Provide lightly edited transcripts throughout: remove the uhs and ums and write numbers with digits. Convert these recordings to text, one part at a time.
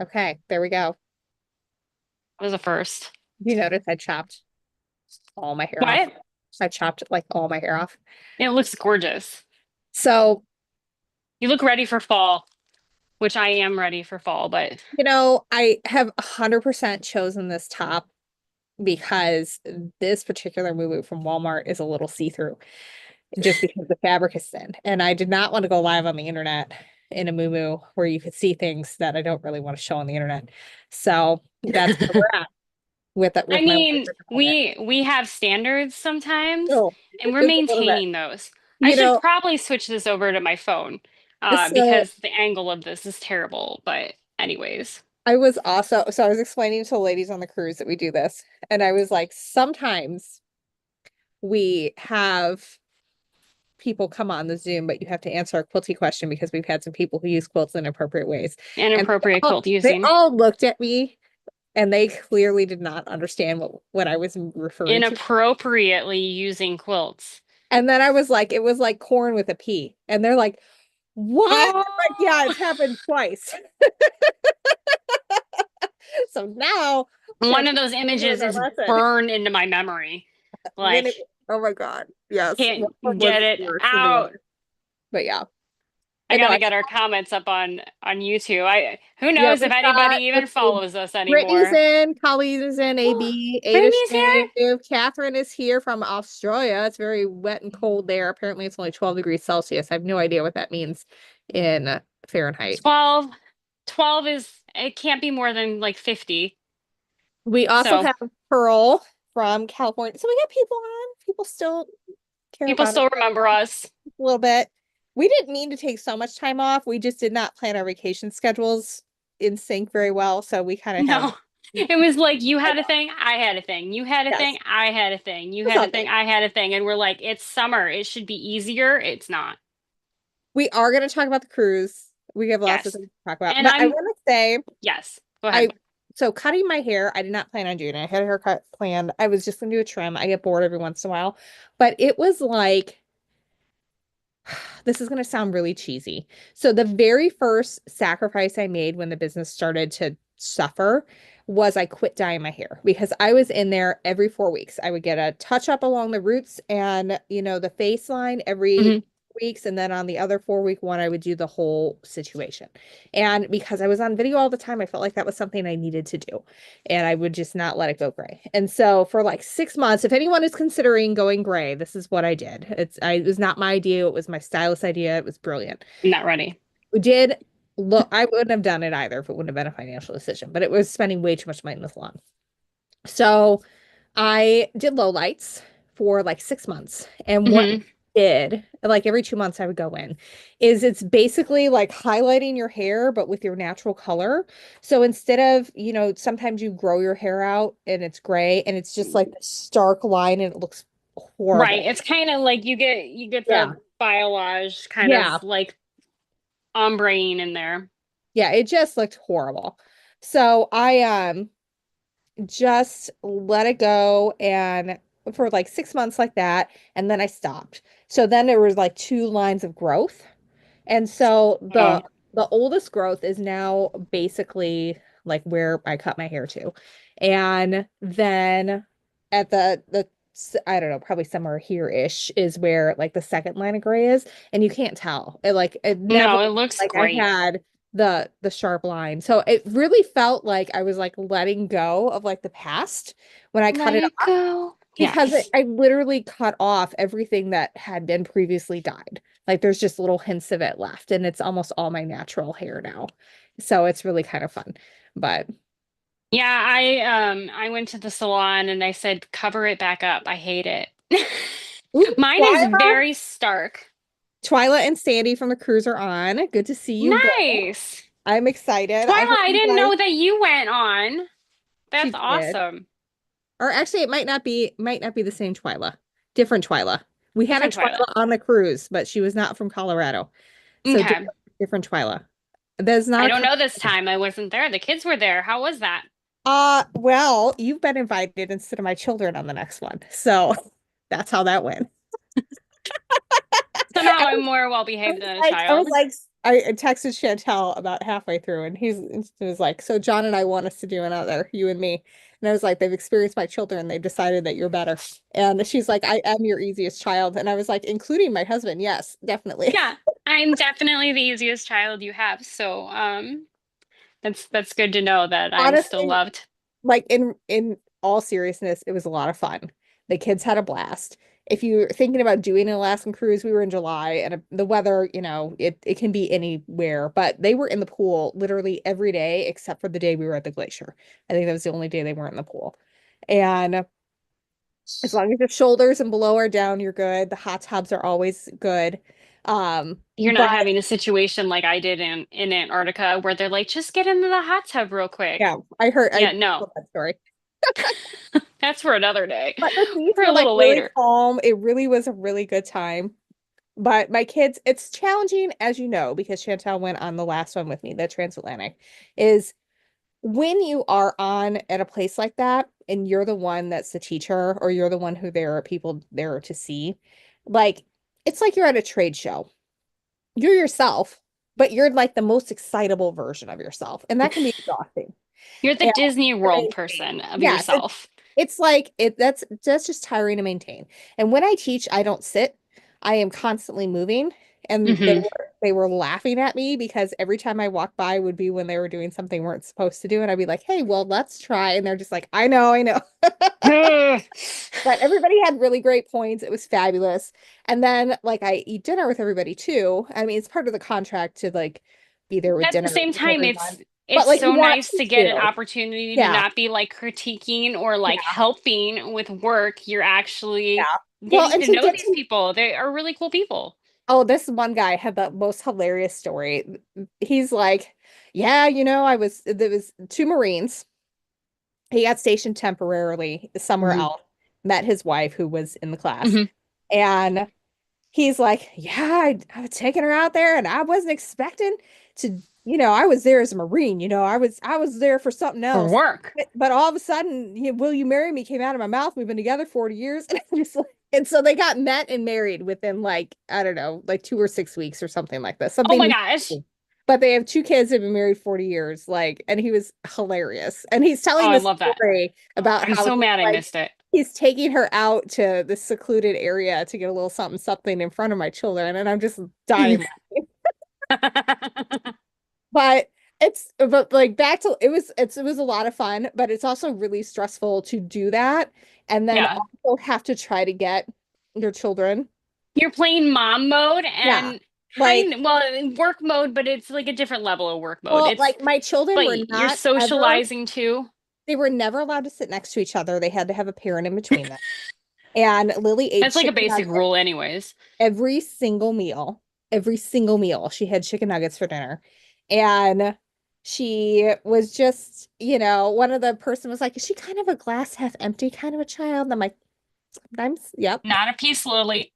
Okay, there we go. That was a first. You notice I chopped all my hair off. What? I chopped like all my hair off. It looks gorgeous. So, You look ready for fall, which I am ready for fall, but I have 100% chosen this top because this particular moo from Walmart is a little see-through just because the fabric is thin. And I did not want to go live on the internet in a moo where you could see things that I don't really want to show on the internet. So that's where we're at with it I with my life mean, at the moment. we have standards sometimes, So and we're just a little bit. maintaining those. I You should know, probably switch this over to my phone, so because the angle of this is terrible. But anyways, I was explaining to the ladies on the cruise that we do this, and I was like, sometimes we have people come on the Zoom, but you have to answer a quilty question because we've had some people who use quilts in inappropriate ways. And inappropriate quilt they using. all looked at me and they clearly did not understand what I was referring to. Inappropriately using quilts. And then I was like, it was like corn with a P. And they're like, what? I'm like, yeah, Oh, it's happened twice. So now one of those ChatGPT was images our is lesson. burned into my memory. When Like, it, oh my God. Yes. can't One was get it worse than the out. other. But yeah. I I know. gotta get our comments up on YouTube. I who Yeah, knows if we've anybody got, even let's see, follows us Brittany's anymore. in, Colleen is in, AB, Ada Brittany's here? Shave, Catherine is here from Australia. It's very wet and cold there. Apparently, it's only 12 degrees Celsius. I have no idea what that means in Fahrenheit. 12. 12 is, it can't be more than like 50. We also So have Pearl from California. So we got people on. People still care people about us still remember us. a little bit. We didn't mean to take so much time off. We just did not plan our vacation schedules in sync very well. So we kind of have, No. It was like you had a thing, I had a thing. You had a yes, thing, I had a thing. You had a thing, something. I had a thing. And we're like, it's summer. It should be easier. It's not. We are going to talk about the cruise. We have lots of Yes. things to talk about. And But I I'm, want to say, yes. Go I ahead. so cutting my hair, I did not plan on doing it. I had a haircut planned. I was just going to do a trim. I get bored every once in a while. But it was like, this is going to sound really cheesy. So the very first sacrifice I made when the business started to suffer was I quit dyeing my hair because I was in there every 4 weeks. I would get a touch up along the roots and, the face line every Mhm. weeks. And then on the other 4 week one, I would do the whole situation. And because I was on video all the time, I felt like that was something I needed to do. And I would just not let it go gray. And so for like 6 months, if anyone is considering going gray, this is what I did. It was not my idea. It was my stylist idea. It was brilliant. I'm not ready. We did look, I wouldn't have done it either if it wouldn't have been a financial decision, but it was spending way too much money in the salon. So I did low lights for like 6 months. And what Hmm. I did, like every 2 months I would go in, is it's basically like highlighting your hair, but with your natural color. So instead of, sometimes you grow your hair out and it's gray and it's just like this stark line and it looks Right. horrible. It's kind of like you get Yeah. the biolage kind Yeah. of like ombre in there. Yeah. It just looked horrible. So I just let it go and for like 6 months like that and then I stopped. So then there was like two lines of growth. And so the Oh, the oldest growth is now basically like where I cut my hair to. And then at I don't know, probably somewhere here-ish is where like the second line of gray is. And you can't tell. It never no, it looks like I great. had the sharp line. So it really felt like I was like letting go of like the past when I cut Let it it off go. because Yes. I literally cut off everything that had been previously dyed. Like there's just little hints of it left, and it's almost all my natural hair now. So it's really kind of fun. But Yeah, I went to the salon and I said cover it back up. I hate it. ooh, Mine is very stark. Twyla and Sandy from the cruise are on. Good to see you both. Nice. I'm excited. I Twyla, hope I you didn't guys know that you went on. she That's did. awesome. Or actually it might not be the same Twyla. Different Twyla. We had a Different Twyla. Twyla on the cruise, but she was not from Colorado. So Okay. different Twyla. There's not I a don't know this time. I wasn't there. The kids were there. How was that? Well, you've been invited instead of my children on the next one. So that's how that went. Somehow I I'm was, more well I behaved was than a like, I was child. like, I texted Chantel about halfway through, and he was like, "So John and I want us to do another, you and me." And I was like, "They've experienced my children. They've decided that you're better." And she's like, "I am your easiest child." And I was like, "Including my husband, yes, definitely." Yeah, I'm definitely the easiest child you have. So, that's good to know that I'm still Honestly, loved. like in all seriousness, it was a lot of fun. The kids had a blast. If you're thinking about doing an Alaskan cruise, we were in July and the weather, it can be anywhere, but they were in the pool literally every day except for the day we were at the glacier. I think that was the only day they weren't in the pool. And as long as your shoulders and below are down, you're good. The hot tubs are always good. You're But not having a situation like I did in Antarctica where they're like, just get into the hot tub real quick. yeah, I Yeah, no, told that story. that's for another day, But the seas for were a like little really later. calm. It really was a really good time. But my kids, it's challenging, as you know, because Chantel went on the last one with me, the transatlantic, is when you are on at a place like that and you're the one that's the teacher or you're the one who there are people there to see, like it's like you're at a trade show. You're yourself, but you're like the most excitable version of yourself. And that can be exhausting. You're the And Disney to World maintain. person of Yes, yourself. it's like that's just tiring to maintain. And when I teach, I don't sit. I am constantly moving. And Hmm. they were laughing at me because every time I walk by would be when they were doing something they weren't supposed to do. And I'd be like, hey, well, let's try. And they're just like, I know, I know. But everybody had really great points. It was fabulous. And then like I eat dinner with everybody too. I mean, it's part of the contract to like be there with At the dinner same with time, everyone. But it's like you so want nice to to get an too. opportunity to Yeah. not be like critiquing or like Yeah. helping with work. You're actually Yeah. Well, getting and to to know get these to people. They are really cool people. Oh, this one guy had the most hilarious story. He's like, yeah, there was two Marines. He got stationed temporarily somewhere Hmm. else, met his wife who was in the class. Hmm. And he's like, yeah, I was taking her out there and I wasn't expecting to, I was there as a Marine, I was there for something For else. work. But all of a sudden, will you marry me came out of my mouth. We've been together 40 years. And I'm just like, and so they got met and married within like, I don't know, like 2 or 6 weeks or something like this. Oh my Something, gosh. but they have two kids that have been married 40 years. Like, and he was hilarious. And he's Oh, telling I this love that. story about I'm how so mad I missed it. he's taking her out to the secluded area to get a little something something in front of my children, and I'm just dying laughing. But but like back to it was a lot of fun, but it's also really stressful to do that and then Yeah. also have to try to get your children. You're playing mom mode Yeah. and Like, well, in work mode, but it's like a different level of work mode. well, It's like my children but were you're not ever, socializing too. they were never allowed to sit next to each other. They had to have a parent in between them. And Lily ate That's like a chicken basic nuggets rule anyways. every single meal. Every single meal. She had chicken nuggets for dinner. And she was just, one of the person was like, is she kind of a glass half empty kind of a child? And I'm like, sometimes, yep. Not a piece, Lily.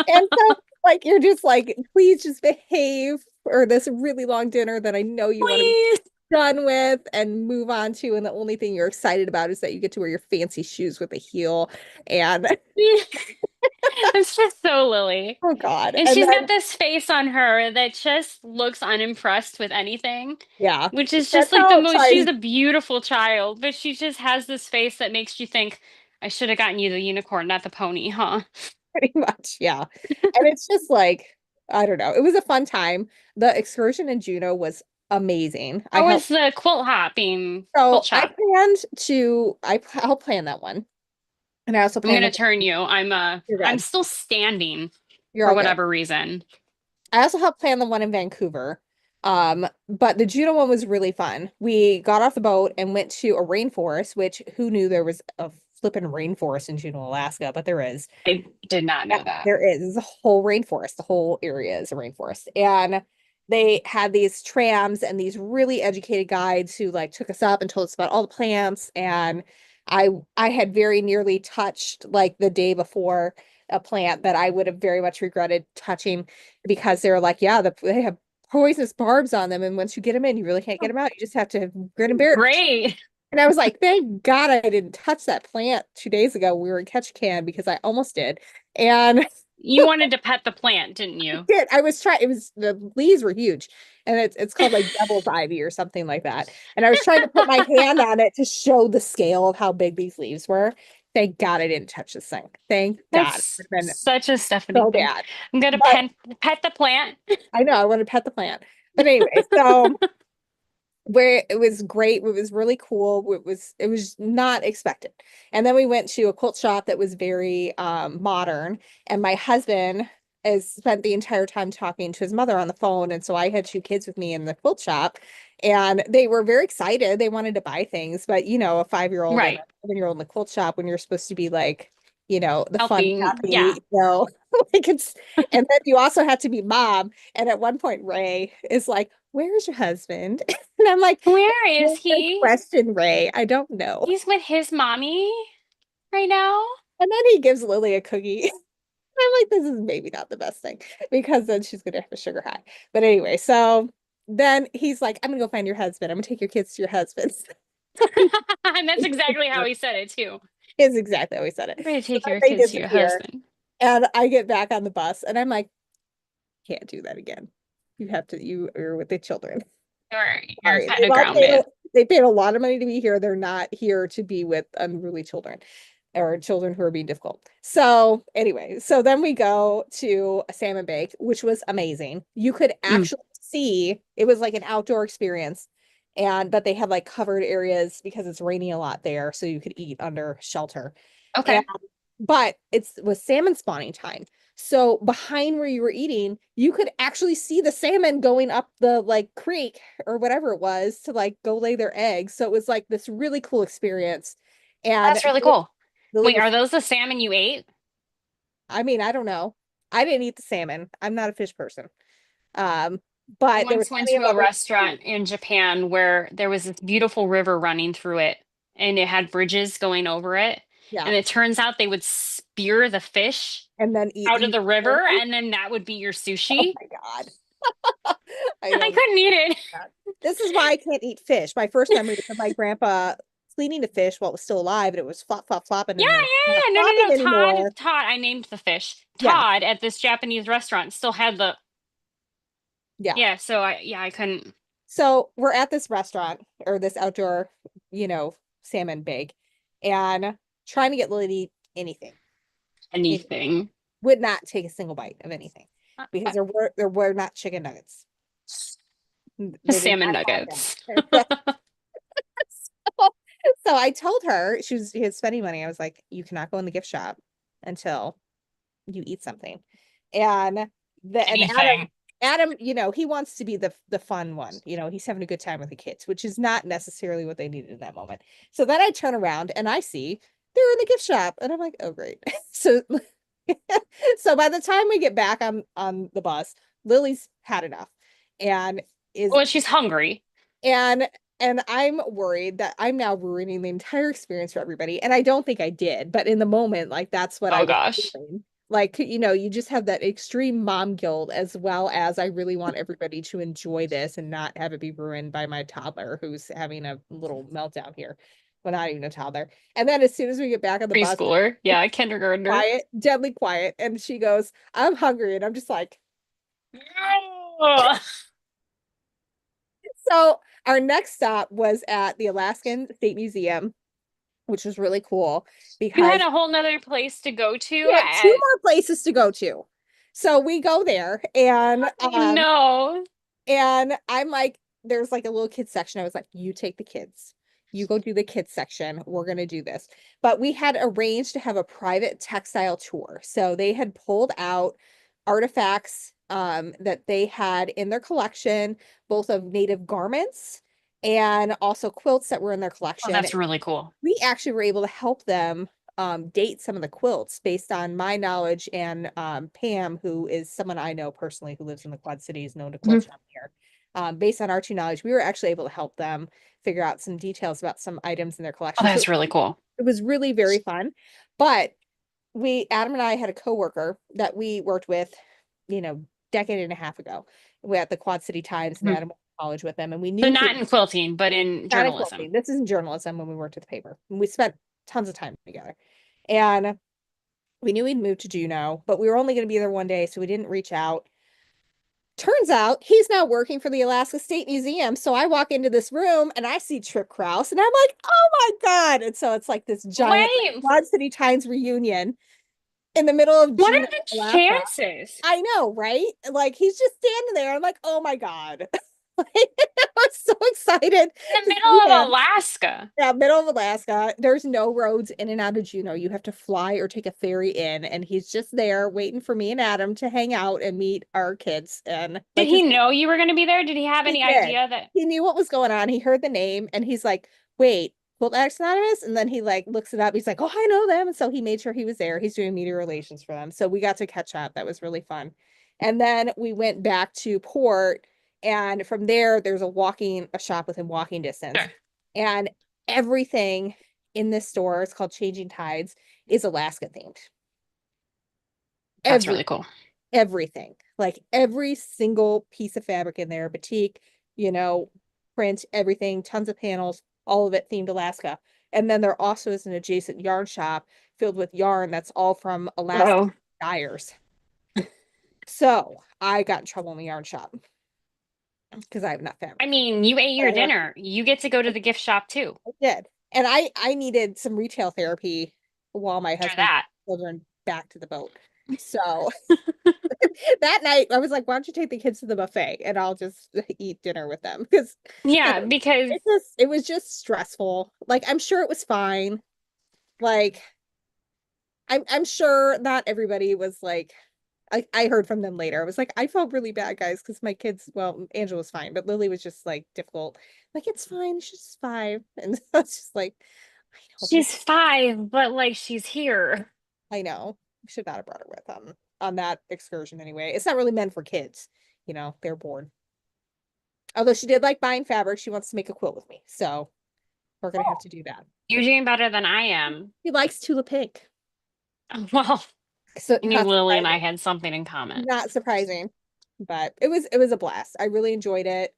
And so like you're just like, please just behave for this really long dinner that I know you want to be Please. done with and move on to. And the only thing you're excited about is that you get to wear your fancy shoes with a heel. And It's just so Lily. oh God. And And she's got then this face on her that just looks unimpressed with anything, yeah. which is just That's like the how most, she's tries a beautiful child, but she just has this face that makes you think, I should have gotten you the unicorn, not the pony, huh? pretty much. Yeah. And it's just like, I don't know. It was a fun time. The excursion in Juneau was amazing. I How was helped. the quilt hopping quilt So I shop? planned to, I'll plan that one. And I also I'm planned gonna the, turn you. you're I'm good. still standing You're for all good. whatever reason. I also helped plan the one in Vancouver. But the Juneau one was really fun. We got off the boat and went to a rainforest, which who knew there was a flippin' rainforest in Juneau, Alaska, but there is. I did not Yeah, know that. there is. It's a whole rainforest. The whole area is a rainforest. And they had these trams and these really educated guides who like took us up and told us about all the plants. And I had very nearly touched like the day before a plant that I would have very much regretted touching because they were like, yeah, they have poisonous barbs on them. And once you get them in, you really can't get them out. You just have to grin and bear it. Great. And I was like, thank God I didn't touch that plant 2 days ago. We were in Ketchikan because I almost did. And You wanted to pet the plant, didn't you? Did. I was trying, it was the leaves were huge and it's called like devil's ivy or something like that. And I was trying to put my hand on it to show the scale of how big these leaves were. Thank God I didn't touch this thing. Thank God. It That's would have been such a Stephanie so thing. bad. I'm gonna But pet the plant. I know I want to pet the plant. But anyway, so where it was great. It was really cool. It was not expected. And then we went to a quilt shop that was very modern. And my husband has spent the entire time talking to his mother on the phone. And so I had two kids with me in the quilt shop, and they were very excited. They wanted to buy things, but a 5-year-old and a Right. 7-year-old in the quilt shop when you're supposed to be like, the fun, Helping. Yeah. happy, like it's, and then you also have to be mom. And at one point, Ray is like, "Where's your husband?" And I'm like, Where is "Good he? question, Ray. I don't know." He's with his mommy right now. And then he gives Lily a cookie. I'm like, this is maybe not the best thing because then she's gonna have a sugar high. But anyway, so then he's like, "I'm gonna go find your husband. I'm gonna take your kids to your husband." And that's exactly how he said it too. Is exactly how he said it. I'm gonna So take then your they kids to your disappear, husband. and I get back on the bus, and I'm like, "Can't do that again. You have to. You are with the children. You're Sorry, kind of grounded. they paid a lot of money to be here. They're not here to be with unruly children or children who are being difficult." So anyway, so then we go to a salmon bake, which was amazing. You could Mm, actually see it was like an outdoor experience, and but they had like covered areas because it's raining a lot there, so you could eat under shelter. And okay. but it was salmon spawning time. So behind where you were eating, you could actually see the salmon going up the like creek or whatever it was to like go lay their eggs. So it was like this really cool experience. And That's really cool. Lily Wait, was, are those the salmon you ate? I mean, I don't know. I didn't eat the salmon. I'm not a fish person. Um, I but there was once went plenty to of a other food. restaurant in Japan where there was this beautiful river running through it and it had bridges going over it. Yeah. And it turns out they would spear the fish And then eat out of you. the river and then that would be your Oh sushi. my God. I I don't know couldn't eat it. that. This is why I can't eat fish. My first memory is of my grandpa cleaning the fish while it was still alive, and it was flopping Yeah, and then not yeah, yeah. No, no, flopping no. Todd, anymore. Todd, I named the fish. Yeah, Todd at this Japanese restaurant still had the, yeah. yeah, so I couldn't So we're at this restaurant or this outdoor, you know, salmon bake, and trying to get Lily to eat anything. It anything. would not take a single bite of anything because Uh, there were not chicken nuggets. They did Salmon not nuggets. have them. So, so I told her she was spending money. I was like, "You cannot go in the gift shop until you eat something." And Adam, Anything. he wants to be the fun one. He's having a good time with the kids, which is not necessarily what they needed in that moment. So then I turn around and I see they're in the gift shop, and I'm like, "Oh, great." So so by the time we get back on the bus, Lily's had enough and is Well, she's hungry. and and I'm worried that I'm now ruining the entire experience for everybody. And I don't think I did, but in the moment, like that's what I Oh was gosh. feeling. Like, you just have that extreme mom guilt as well as I really want everybody to enjoy this and not have it be ruined by my toddler who's having a little meltdown here. Well, not even a toddler. And then as soon as we get back on the bus, Preschooler. it's Yeah, kindergartner. quiet, deadly quiet. And she goes, "I'm hungry." And I'm just like, Ugh. so our next stop was at the Alaskan State Museum, which was really cool You had because a whole nother place to go we to had two at, more places to go to. So we go there, oh no. and I'm like, there's like a little kids section. I was like, "You take the kids. You go do the kids section. We're gonna do this." But we had arranged to have a private textile tour. So they had pulled out artifacts that they had in their collection, both of native garments and also quilts that were in their Oh, collection. that's really cool. We actually were able to help them date some of the quilts based on my knowledge and Pam, who is someone I know personally who lives in the Quad Cities, known to quilt Mhm. shop here. Based on our two knowledge, we were actually able to help them figure out some details about some items in their Oh, collection. So that's really cool. it was really very fun. But Adam and I had a coworker that we worked with, you know, decade and a half ago. We at the Quad City Times, and Mhm. Adam went to college with them, and we So knew through not in quilting, but in not in journalism. quilting. This is in journalism when we worked at the paper. And we spent tons of time together. And We knew we'd moved to Juneau, but we were only going to be there one day, so we didn't reach out. Turns out he's now working for the Alaska State Museum. So I walk into this room and I see Trip Kraus, and I'm like, oh my God. And so it's like this giant like, Wait, Quad City Times reunion in the middle of what Juneau, are the Alaska. chances? I know, right? Like he's just standing there. I'm like, oh my God. Like, I was so excited In the to see middle of him. Alaska. Yeah, middle of Alaska. There's no roads in and out of Juneau. You have to fly or take a ferry in, and he's just there waiting for me and Adam to hang out and meet our kids. And Did like he his know you were going to be there? Did he have he any did. idea that He knew what was going on. He heard the name and he's like, wait, well, that's anonymous. And then he like looks it up. He's like, oh, I know them. And so he made sure he was there. He's doing media relations for them. So we got to catch up. That was really fun. And then we went back to port. And from there, there's a shop within walking distance. Sure. And everything in this store, it's called Changing Tides, is Alaska themed. That's Every really cool. everything, like every single piece of fabric in there, batik, you know, print, everything, tons of panels, all of it themed Alaska. And then there also is an adjacent yarn shop filled with yarn that's all from Alaska Oh, dyers. So I got in trouble in the yarn shop because I have enough I fabric. mean, you ate But your dinner. You get to go to the gift shop too. I did. And I needed some retail therapy while my After husband that. children back to the boat. So that night I was like, why don't you take the kids to the buffet and I'll just eat dinner with them? Because Yeah, because it was just stressful. Like I'm sure it was fine. Like I'm sure not everybody was like I heard from them later. I was like, I felt really bad, guys, because my kids, well, Angela was fine, but Lily was just like difficult. Like, it's fine, she's just 5. And so it's just like, I know, but she's 5, but like she's here. I know. We should not have brought her with on that excursion anyway. It's not really meant for kids, they're bored. Although she did like buying fabric, she wants to make a quilt with me. So we're gonna have to do that. You're doing better than I am. She likes Tula Pink. Well, So I knew not Lily and I surprising. had something in common. Not surprising. But it was a blast. I really enjoyed it.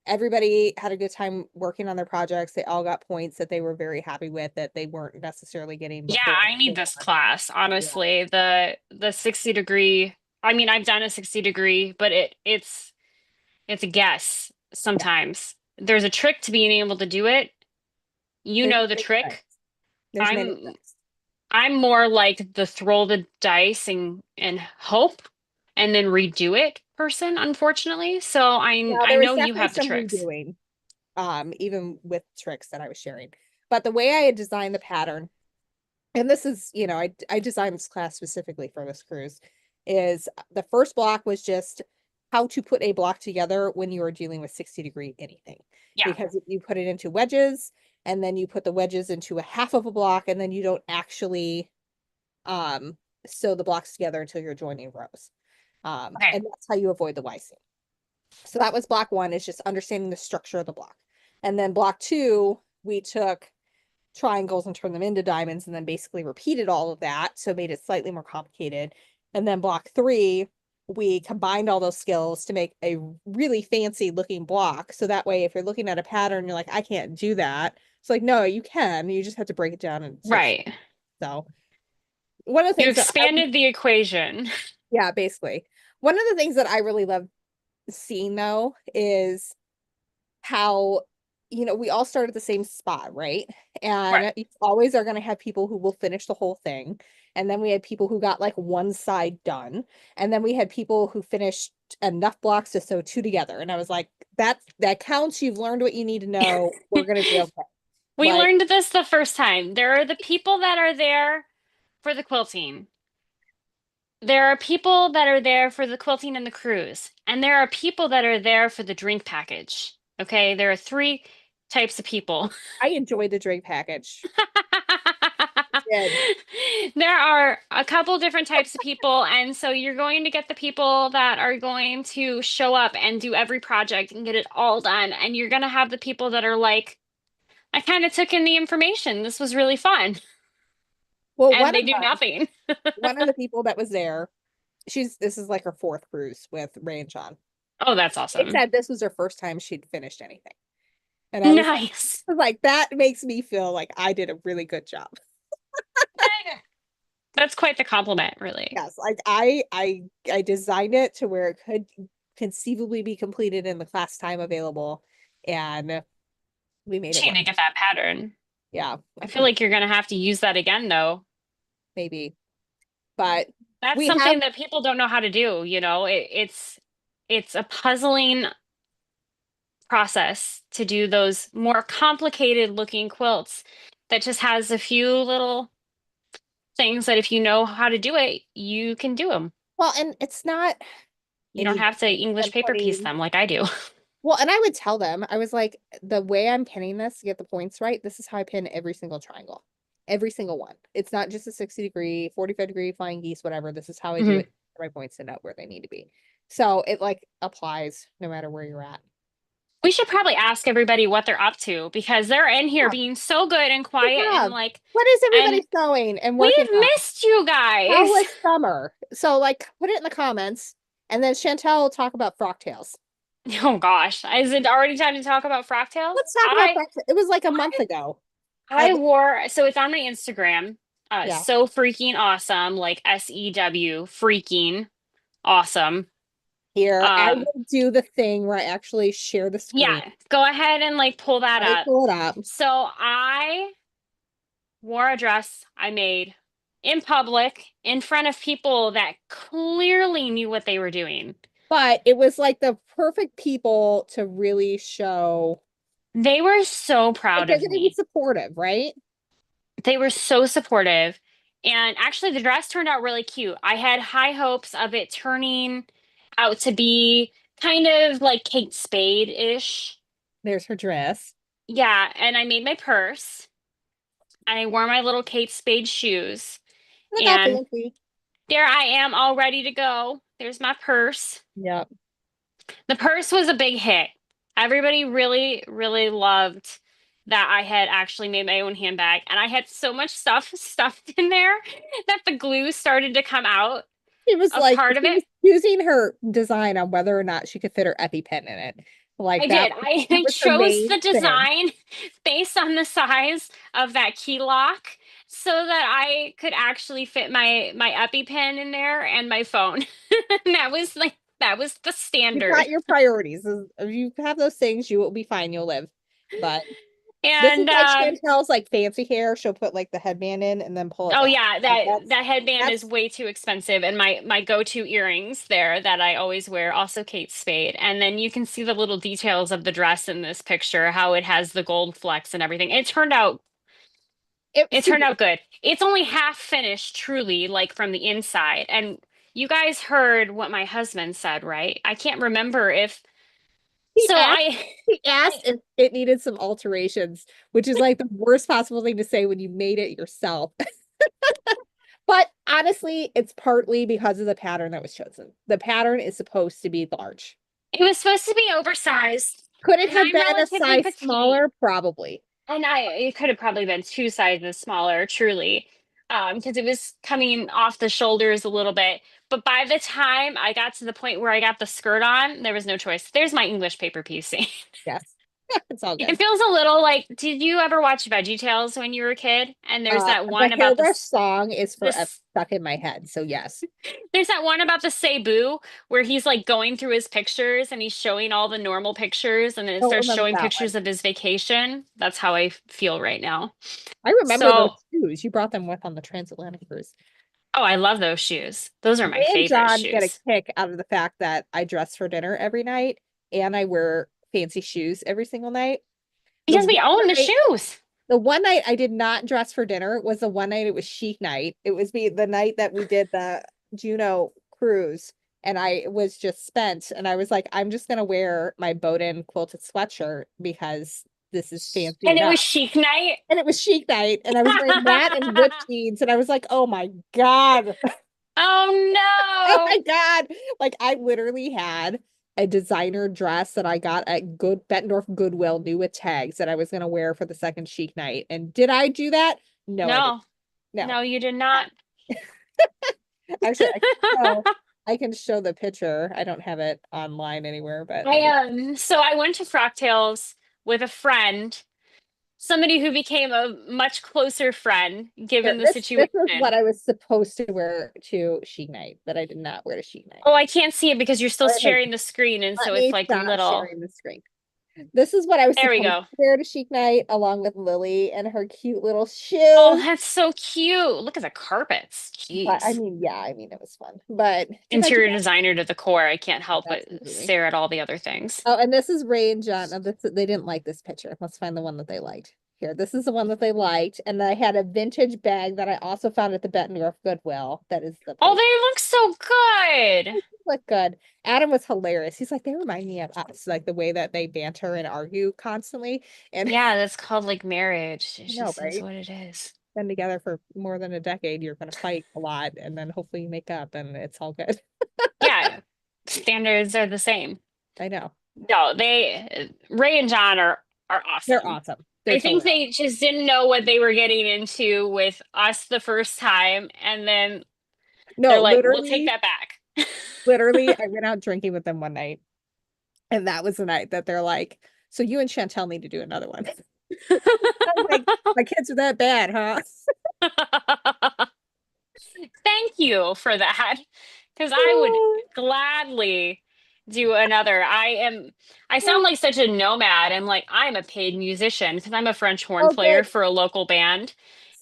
Everybody had a good time working on their projects. They all got points that they were very happy with that they weren't necessarily getting Yeah, before. I need this class, Yeah. honestly. The 60 degree, I mean, I've done a 60 degree, but it's a guess Yeah. sometimes. There's a trick to being able to do it. You There's know the many trick. tricks. There's many I'm tricks. I'm more like the throw the dice and hope and then redo it person, unfortunately. So Now I there was know you definitely have the some tricks. redoing, even with tricks that I was sharing. But the way I had designed the pattern, and this is, I designed this class specifically for this cruise, is the first block was just how to put a block together when you are dealing with 60-degree anything. Yeah. Because you put it into wedges, and then you put the wedges into a half of a block, and then you don't actually um sew the blocks together until you're joining rows. Okay. And that's how you avoid the Y seam. So that was block 1, is just understanding the structure of the block. And then block 2, we took triangles and turned them into diamonds and then basically repeated all of that. So made it slightly more complicated. And then block 3, we combined all those skills to make a really fancy looking block. So that way, if you're looking at a pattern, you're like, I can't do that. It's like, no, you can. You just have to break it down and start. Right. So one of the You things that expanded the equation. yeah, basically. One of the things that I really love seeing though is how we all start at the same spot, right? Right. And you always are going to have people who will finish the whole thing. And then we had people who got like one side done. And then we had people who finished enough blocks to sew 2 together. And I was like, that counts. You've learned what you need to know. We're going to be okay. We Like, learned this the first time. There are the people that are there for the quilting. There are people that are there for the quilting and the cruise. And there are people that are there for the drink package. Okay, there are 3 types of people. I enjoyed the drink package. I did. There are a couple different types of people, and so you're going to get the people that are going to show up and do every project and get it all done. And you're going to have the people that are like, I kind of took in the information. This was really fun. Well, And they do nothing. one of the people that was there, this is like her 4th cruise with Ray and Sean. Oh, that's They awesome. said this was her first time she'd finished anything. And Nice. I was like, that makes me feel like I did a really good job. That's quite the compliment, really. Yes, like I designed it to where it could conceivably be completed in the class time available, and we made it You need work. to get that pattern. Yeah, I feel like you're gonna have to use that again, though. maybe. But That's we have something that people don't know how to do, it's a puzzling process to do those more complicated looking quilts that just has a few little things that if you know how to do it, you can do them. well, and it's not You don't any have to different English than paper piece putting. them like I do. Well, and I would tell them, I was like, the way I'm pinning this to get the points right, this is how I pin every single triangle. Every single one. It's not just a 60-degree, 45-degree flying geese, whatever. This is how I do Mhm. it. My points end up where they need to be. So it like applies no matter where you're at. We should probably ask everybody what they're up to because they're in here Yeah, being so good and good quiet and job. like, What is and everybody sewing and working we've on? missed you How guys. was summer? So like put it in the comments and then Chantel will talk about Frocktails. Oh gosh, is it already time to talk about Frocktails? Let's talk about Frocktails. It was like a month ago. I wore, so it's on my Instagram. Yeah. So freaking awesome, like SEW, freaking awesome. Here, I Um, will do the thing where I actually share the screen. yeah, go ahead and like pull that Let me up. pull it up. So I wore a dress I made in public in front of people that clearly knew what they were doing. But it was like the perfect people to really show They were so like proud they're of gonna be me. supportive, right? They were so supportive. And actually, the dress turned out really cute. I had high hopes of it turning out to be kind of like Kate Spade-ish. There's her dress. Yeah, and I made my purse and I wore my little Kate Spade shoes. Look how And fancy. there I am, all ready to go. There's my purse. Yep. The purse was a big hit. Everybody really, really loved that I had actually made my own handbag. And I had so much stuff stuffed in there that the glue started to come out She was of like part of she it. was choosing her design on whether or not she could fit her EpiPen in it. Like I did. that I was her chose main the thing. design based on the size of that key lock so that I could actually fit my EpiPen in there and my phone. And that was the You've standard. got your priorities. If you have those things, you will be fine. You'll live. But this is And like Chantel's like fancy hair. She'll put like the headband in and then pull it oh back. yeah, Like that headband is that's way too expensive. And my go-to earrings there that I always wear, also Kate Spade. And then you can see the little details of the dress in this picture, how it has the gold flecks and everything. it. It See, turned out good. It's only half finished, truly, like from the inside. And you guys heard what my husband said, right? I can't remember if he so asked. I He I asked if it needed some alterations, which is like the worst possible thing to say when you made it yourself. But honestly, it's partly because of the pattern that was chosen. The pattern is supposed to be large. it was supposed to be oversized. Could it And have I'm been a relatively size petite. smaller? Probably. And it could have probably been two sizes smaller, truly, because it was coming off the shoulders a little bit. But by the time I got to the point where I got the skirt on, there was no choice. There's my English paper piecing. Yes. It's all It good. feels a little like, did you ever watch VeggieTales when you were a kid? And there's that The one about hairbrush song is forever this stuck in my head. So yes. there's that one about the Cebu where he's like going through his pictures and he's showing all the normal pictures and then it Don't starts remember showing that one. pictures of his vacation. That's how I feel right now. I remember those So, shoes. You brought them with on the transatlantic cruise. oh, I love those shoes. Those are Me my and favorite John get a shoes. kick out of the fact that I dress for dinner every night and I wear fancy shoes every single night. The Because we one own the night, shoes. the one night I did not dress for dinner was the one night it was chic night. It was the night that we did the Juneau cruise and I was just spent and I was like, I'm just gonna wear my Bowden quilted sweatshirt because this is fancy And it was enough. chic night. And it was chic night and I was wearing that and ripped jeans and I was like, oh my God. Oh Oh my God. Like I literally had a designer dress that I got at Good Bettendorf Goodwill, new with tags that I was gonna wear for the second chic night. And did I do that? No, I didn't. no. No. No, you did not. Actually, I can show the picture. I don't have it online anywhere, but I so I went to Frocktails with a friend somebody who became a much closer friend Here, given the this was what situation. I was supposed to wear to Chic Night that I did not wear to Chic Night. Oh, I can't see it because you're still Oh, here, sharing the screen, and let so it's me like stop little. sharing the screen. This is what I was There we supposed go. to wear to Chic Night, along with Lily and her cute little Oh, shoes. that's so cute. Look at the carpets. But I Jeez. mean, yeah, I mean, it was fun. But did I do Interior that? designer to the core. I can't help but Absolutely. stare at all the other things. Oh, and this is Ray and John. Now, they didn't like this picture. Let's find the one that they liked. Here, this is the one that they liked. And I had a vintage bag that I also found at the Bettendorf Goodwill. That is the Oh, place. they look so good. Look good. Adam was hilarious. He's like, they remind me of us, like the way that they banter and argue constantly. And Yeah, that's called like marriage. It I know, just is right? what it is. Been together for more than a decade. You're going to fight a lot, and then hopefully you make up, and it's all good. Yeah, standards are the same. I know. No, Ray and John are They're awesome. awesome. They're I think totally they just didn't know what they were getting into with us the first time, and then they're no, like, "We'll take literally, that back." literally, I went out drinking with them one night, and that was the night that they're like, "So you and Chantel need to do another one." I was like, "My kids are that bad, huh?" Thank you for that, because I would gladly do another. I sound like such a nomad. I'm like, I'm a paid musician because I'm a French horn Oh, player good. for a local band.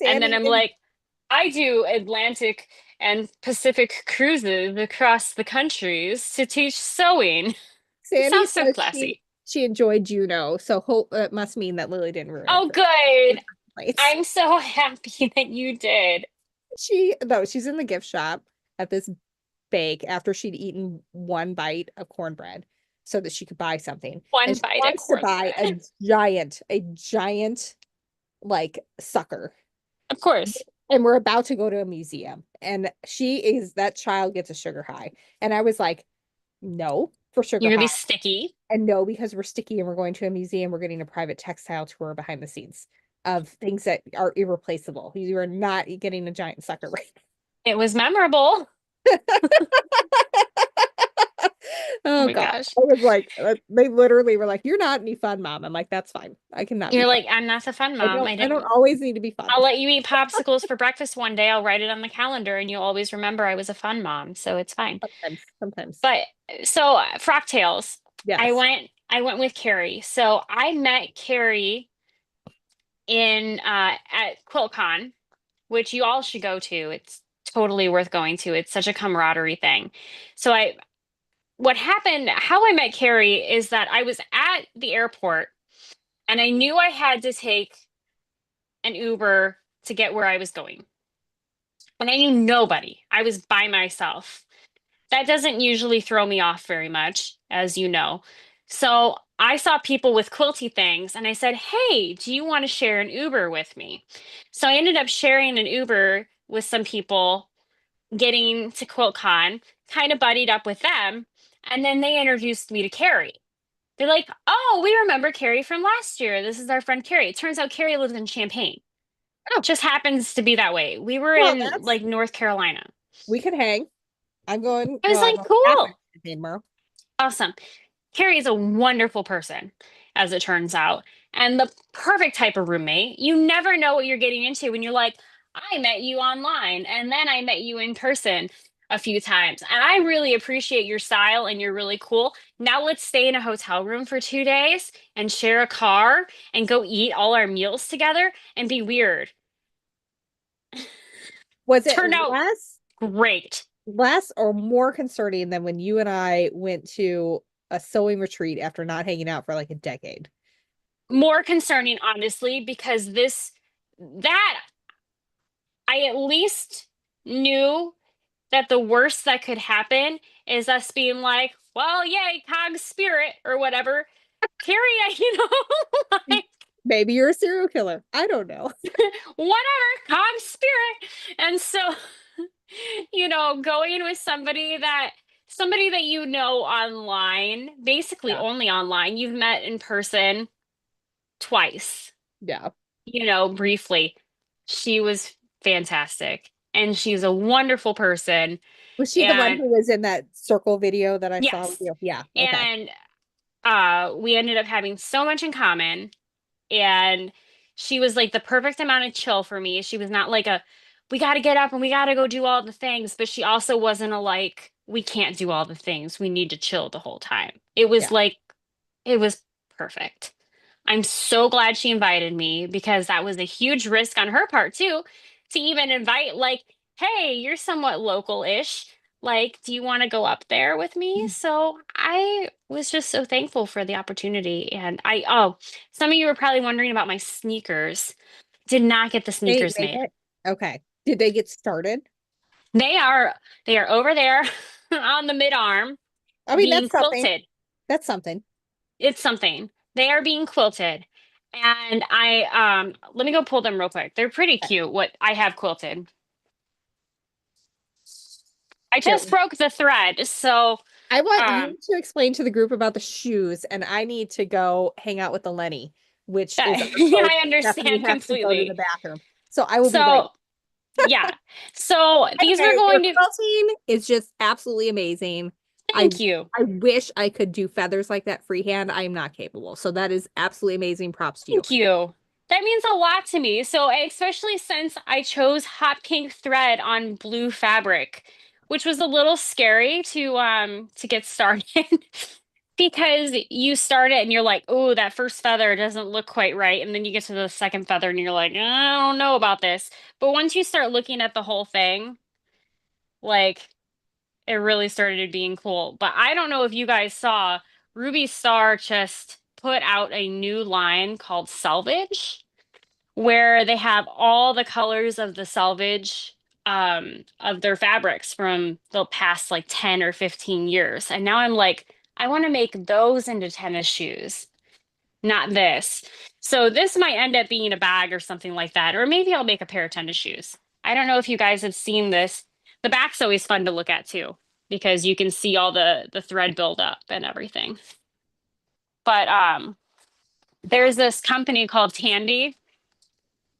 And then Sandy I'm and like, I do Atlantic and Pacific cruises across the countries to teach sewing. It Sandy sounds so says she classy. she enjoyed Juneau, so hope it must mean that Lily didn't ruin it Oh, for her. good. Place. I'm so happy that you did. She no, she's in the gift shop at this bake after she'd eaten one bite of cornbread so that she could buy something. One And she bite of wants to buy cornbread. a giant like sucker. Of course. And we're about to go to a museum. And that child gets a sugar high. And I was like, no, for sugar You're gonna high. be sticky. And no, because we're sticky and we're going to a museum, we're getting a private textile tour behind the scenes of things that are irreplaceable. You are not getting a giant sucker right. It was memorable. Oh Oh my God. gosh. I was like, they literally were like, "You're not any fun, mom." I'm like, "That's fine. I cannot be You're fun. like, I'm not the fun mom. I I don't don't. always need to be fun." I'll let you eat popsicles for breakfast one day. I'll write it on the calendar and you'll always remember I was a fun mom. So it's fine. Sometimes. But so Frocktails, Yes. I went with Carrie. So I met Carrie in at QuiltCon, which you all should go to. It's totally worth going to. It's such a camaraderie thing. So I what happened, how I met Carrie is that I was at the airport and I knew I had to take an Uber to get where I was going. And I knew nobody. I was by myself. That doesn't usually throw me off very much, as you know. So I saw people with quilty things and I said, "Hey, do you want to share an Uber with me?" So I ended up sharing an Uber with some people getting to QuiltCon, kind of buddied up with them. And then they introduced me to Carrie. They're like, "Oh, we remember Carrie from last year. This is our friend Carrie." It turns out Carrie lives in Champaign. Oh, Just happens to be that way. We were well, in like North Carolina. we could hang. I'm going, I was well, I'm like, going half cool. tomorrow. Awesome. Carrie is a wonderful person, as it turns out, and the perfect type of roommate. You never know what you're getting into when you're like, I met you online and then I met you in person a few times. And I really appreciate your style and you're really cool. Now let's stay in a hotel room for 2 days and share a car and go eat all our meals together and be weird. Was it Turned out great. less or more concerning than when you and I went to a sewing retreat after not hanging out for like a decade? More concerning, honestly, because that I at least knew that the worst that could happen is us being like, well, yay, Cog's spirit or whatever. Carrie, like, Maybe you're a serial killer. I don't know. whatever, Cog's spirit. And so, going with somebody that you know online, basically Yeah. only online, you've met in person twice, Yeah. briefly. She was fantastic. And she's a wonderful person. Was she the one And who was in that circle video that I saw with yes. you? Yeah. Okay. And we ended up having so much in common. And She was like the perfect amount of chill for me. She was not like a, we got to get up and we got to go do all the things, but she also wasn't a like, we can't do all the things. We need to chill the whole time. It was Yeah. like, it was perfect. I'm so glad she invited me because that was a huge risk on her part too, to even invite, like, hey, you're somewhat local-ish. Like, do you want to go up there with me? So I was just so thankful for the opportunity. And oh, some of you were probably wondering about my sneakers. Did not get the They sneakers made made. it. Okay. Did they get started? They are they are over there on the mid arm I mean, being that's something. quilted. That's something. It's something. They are being quilted. And let me go pull them real quick. They're pretty Okay. cute what I have quilted. I Here, just broke the thread, so I want you um to explain to the group about the shoes, and I need to go hang out with the Lenny, which is our coach. I Stephanie understand has to go to the completely. bathroom. So I will be right. So yeah. So these were Anyway, your going to quilting is just absolutely amazing. I thank you. I wish I could do feathers like that freehand. I am not capable. So that is absolutely amazing. Props to you. Thank you. That means a lot to me. So, especially since I chose hot pink thread on blue fabric, which was a little scary to get started because you start it and you're like, "Oh, that first feather doesn't look quite right." And then you get to the second feather and you're like, "I don't know about this." But once you start looking at the whole thing, like it really started being cool. But I don't know if you guys saw Ruby Star just put out a new line called Selvage where they have all the colors of the selvage of their fabrics from the past like 10 or 15 years. And now I'm like, I want to make those into tennis shoes, not this. So this might end up being a bag or something like that. Or maybe I'll make a pair of tennis shoes. I don't know if you guys have seen this. The back's always fun to look at too, because you can see all the thread buildup and everything. But there's this company called Tandy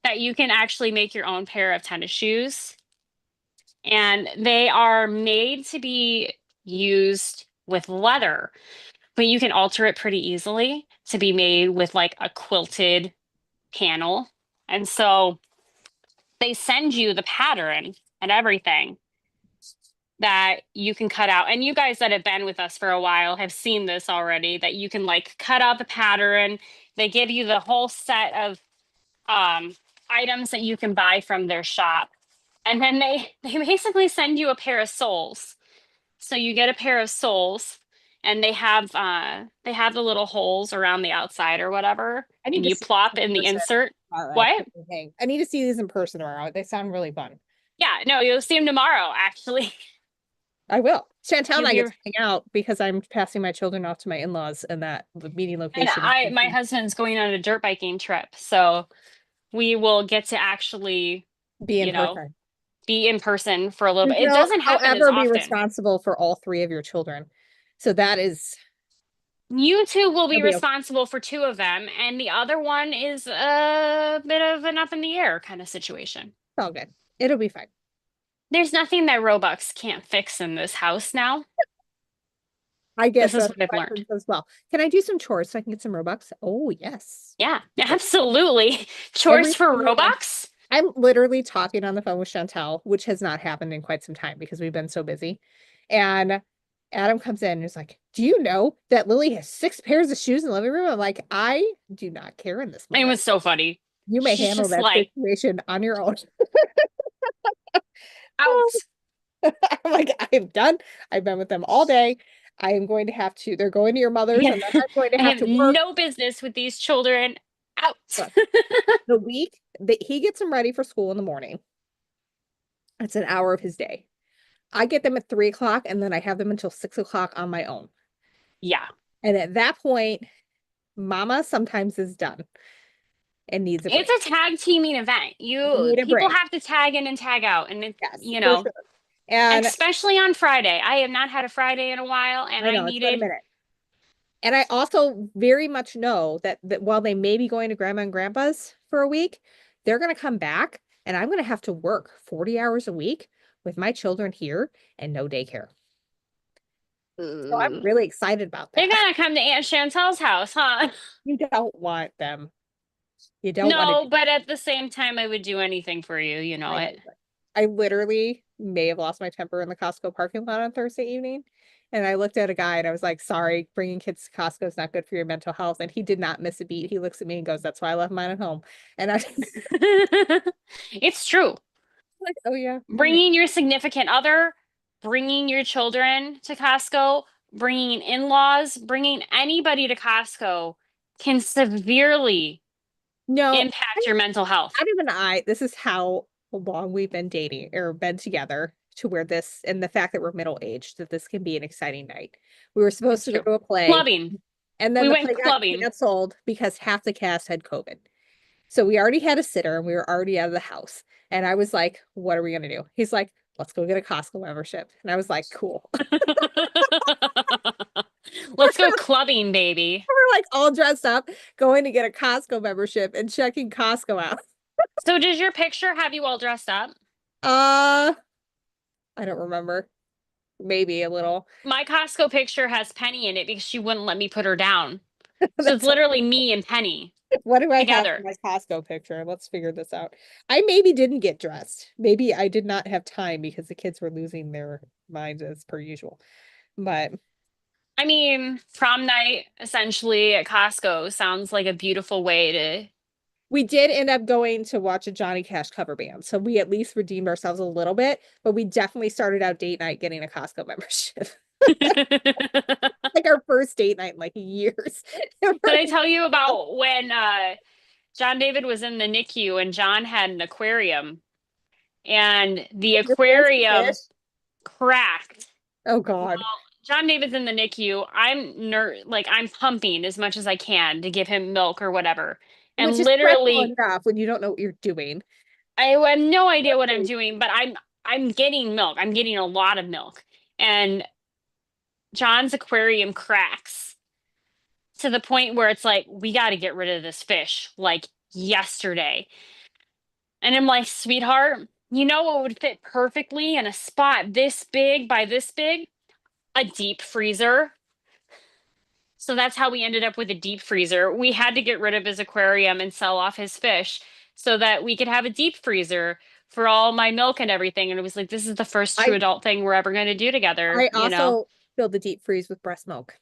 that you can actually make your own pair of tennis shoes. And they are made to be used with leather, but you can alter it pretty easily to be made with like a quilted panel. And so they send you the pattern and everything that you can cut out. And you guys that have been with us for a while have seen this already, that you can like cut out the pattern. They give you the whole set of um, items that you can buy from their shop. And then they basically send you a pair of soles. So you get a pair of soles and they have the little holes around the outside or whatever, I need and to you see these plop in in the person insert. tomorrow. What? I need to see these in person tomorrow. They sound really fun. Yeah, no, you'll see them tomorrow, actually. I will. Chantel and You'll I be get to hang out because I'm passing my children off to my in-laws and that the meeting and location. my husband's going on a dirt biking trip, so we will get to actually, Be in you know, person. be in person for a little You bit. It will, doesn't happen as however, be often. responsible for all three of your children. So that is, You two will it'll be be okay. responsible for two of them, and the other one is a bit of an up in the air kind of situation. It's all good. It'll be fine. There's nothing that Robux can't fix in this house now. I This get is the what I've learned. questions as well. Can I do some chores so I can get some Robux? Oh, yes. Yeah, absolutely. Every Chores for single day. Robux? I'm literally talking on the phone with Chantel, which has not happened in quite some time because we've been so busy. And Adam comes in and is like, "Do you know that Lily has 6 pairs of shoes in the living room?" I'm like, "I do not care in this It moment. was so funny. You may She's handle just that like, situation on your own." out. I'm like, "I am done. I've been with them all day. I am going to have to, they're going to your mother's, Yeah. and then I'm going to I have have to work." no business with these children. Out. Look, the week that he gets them ready for school in the morning, it's an hour of his day. I get them at 3 o'clock and then I have them until 6 o'clock on my own. Yeah. And at that point, mama sometimes is done and needs a It's break. a tag teaming event. You You need a people break. have to tag in and tag out, and it, Yes, for sure. And especially on Friday. I have not had a Friday in a while, and I I know it's been a needed. minute. And I also very much know that while they may be going to grandma and grandpa's for a week, they're going to come back and I'm going to have to work 40 hours a week with my children here and no daycare. So I'm They're really excited about that. gonna come to Aunt Chantel's house, huh? You don't want them. You don't want to No, do but at the same time, I would do anything for you. You know I it. know. I literally may have lost my temper in the Costco parking lot on Thursday evening. And I looked at a guy and I was like, sorry, bringing kids to Costco is not good for your mental health. And he did not miss a beat. He looks at me and goes, that's why I left mine at home. And I was It's true. like, oh, yeah, you're right. Bringing your significant other, bringing your children to Costco, bringing in-laws, bringing anybody to Costco can severely No, impact your mental health. not even this is how long we've been dating or been together to where this and the fact that we're middle aged, that this can be an exciting night. We were supposed It's to go true. to a play Clubbing. and then We the went play got clubbing. canceled because half the cast had COVID. So we already had a sitter and we were already out of the house. And I was like, what are we going to do? He's like, let's go get a Costco membership. And I was like, cool. Let's go clubbing, baby. We're like all dressed up, going to get a Costco membership and checking Costco out. So does your picture have you all dressed up? Uh, I don't remember. Maybe a little. My Costco picture has Penny in it because she wouldn't let me put her down. So it's That's literally me and Penny what do I have in together. my Costco picture? Let's figure this out. I maybe didn't get dressed. Maybe I did not have time because the kids were losing their minds as per usual. But I mean, prom night essentially at Costco sounds like a beautiful way to. we did end up going to watch a Johnny Cash cover band. So we at least redeemed ourselves a little bit, but we definitely started out date night getting a Costco membership. Like our first date night in like years. Did I tell you about when John David was in the NICU and John had an aquarium and the Your fancy fish. aquarium cracked? Oh Well, God. John David's in the NICU. I'm pumping as much as I can to give him milk or whatever. Which And is stressful literally, enough when you don't know what you're doing. I have no idea what I'm doing, but I'm getting milk. I'm getting a lot of milk. And John's aquarium cracks to the point where it's like, we got to get rid of this fish like yesterday. And I'm like, sweetheart, you know what would fit perfectly in a spot this big by this big? A deep freezer. So that's how we ended up with a deep freezer. We had to get rid of his aquarium and sell off his fish so that we could have a deep freezer for all my milk and everything. And it was like, this is the first true I adult thing we're ever going to do together, I you know? also filled the deep freeze with breast milk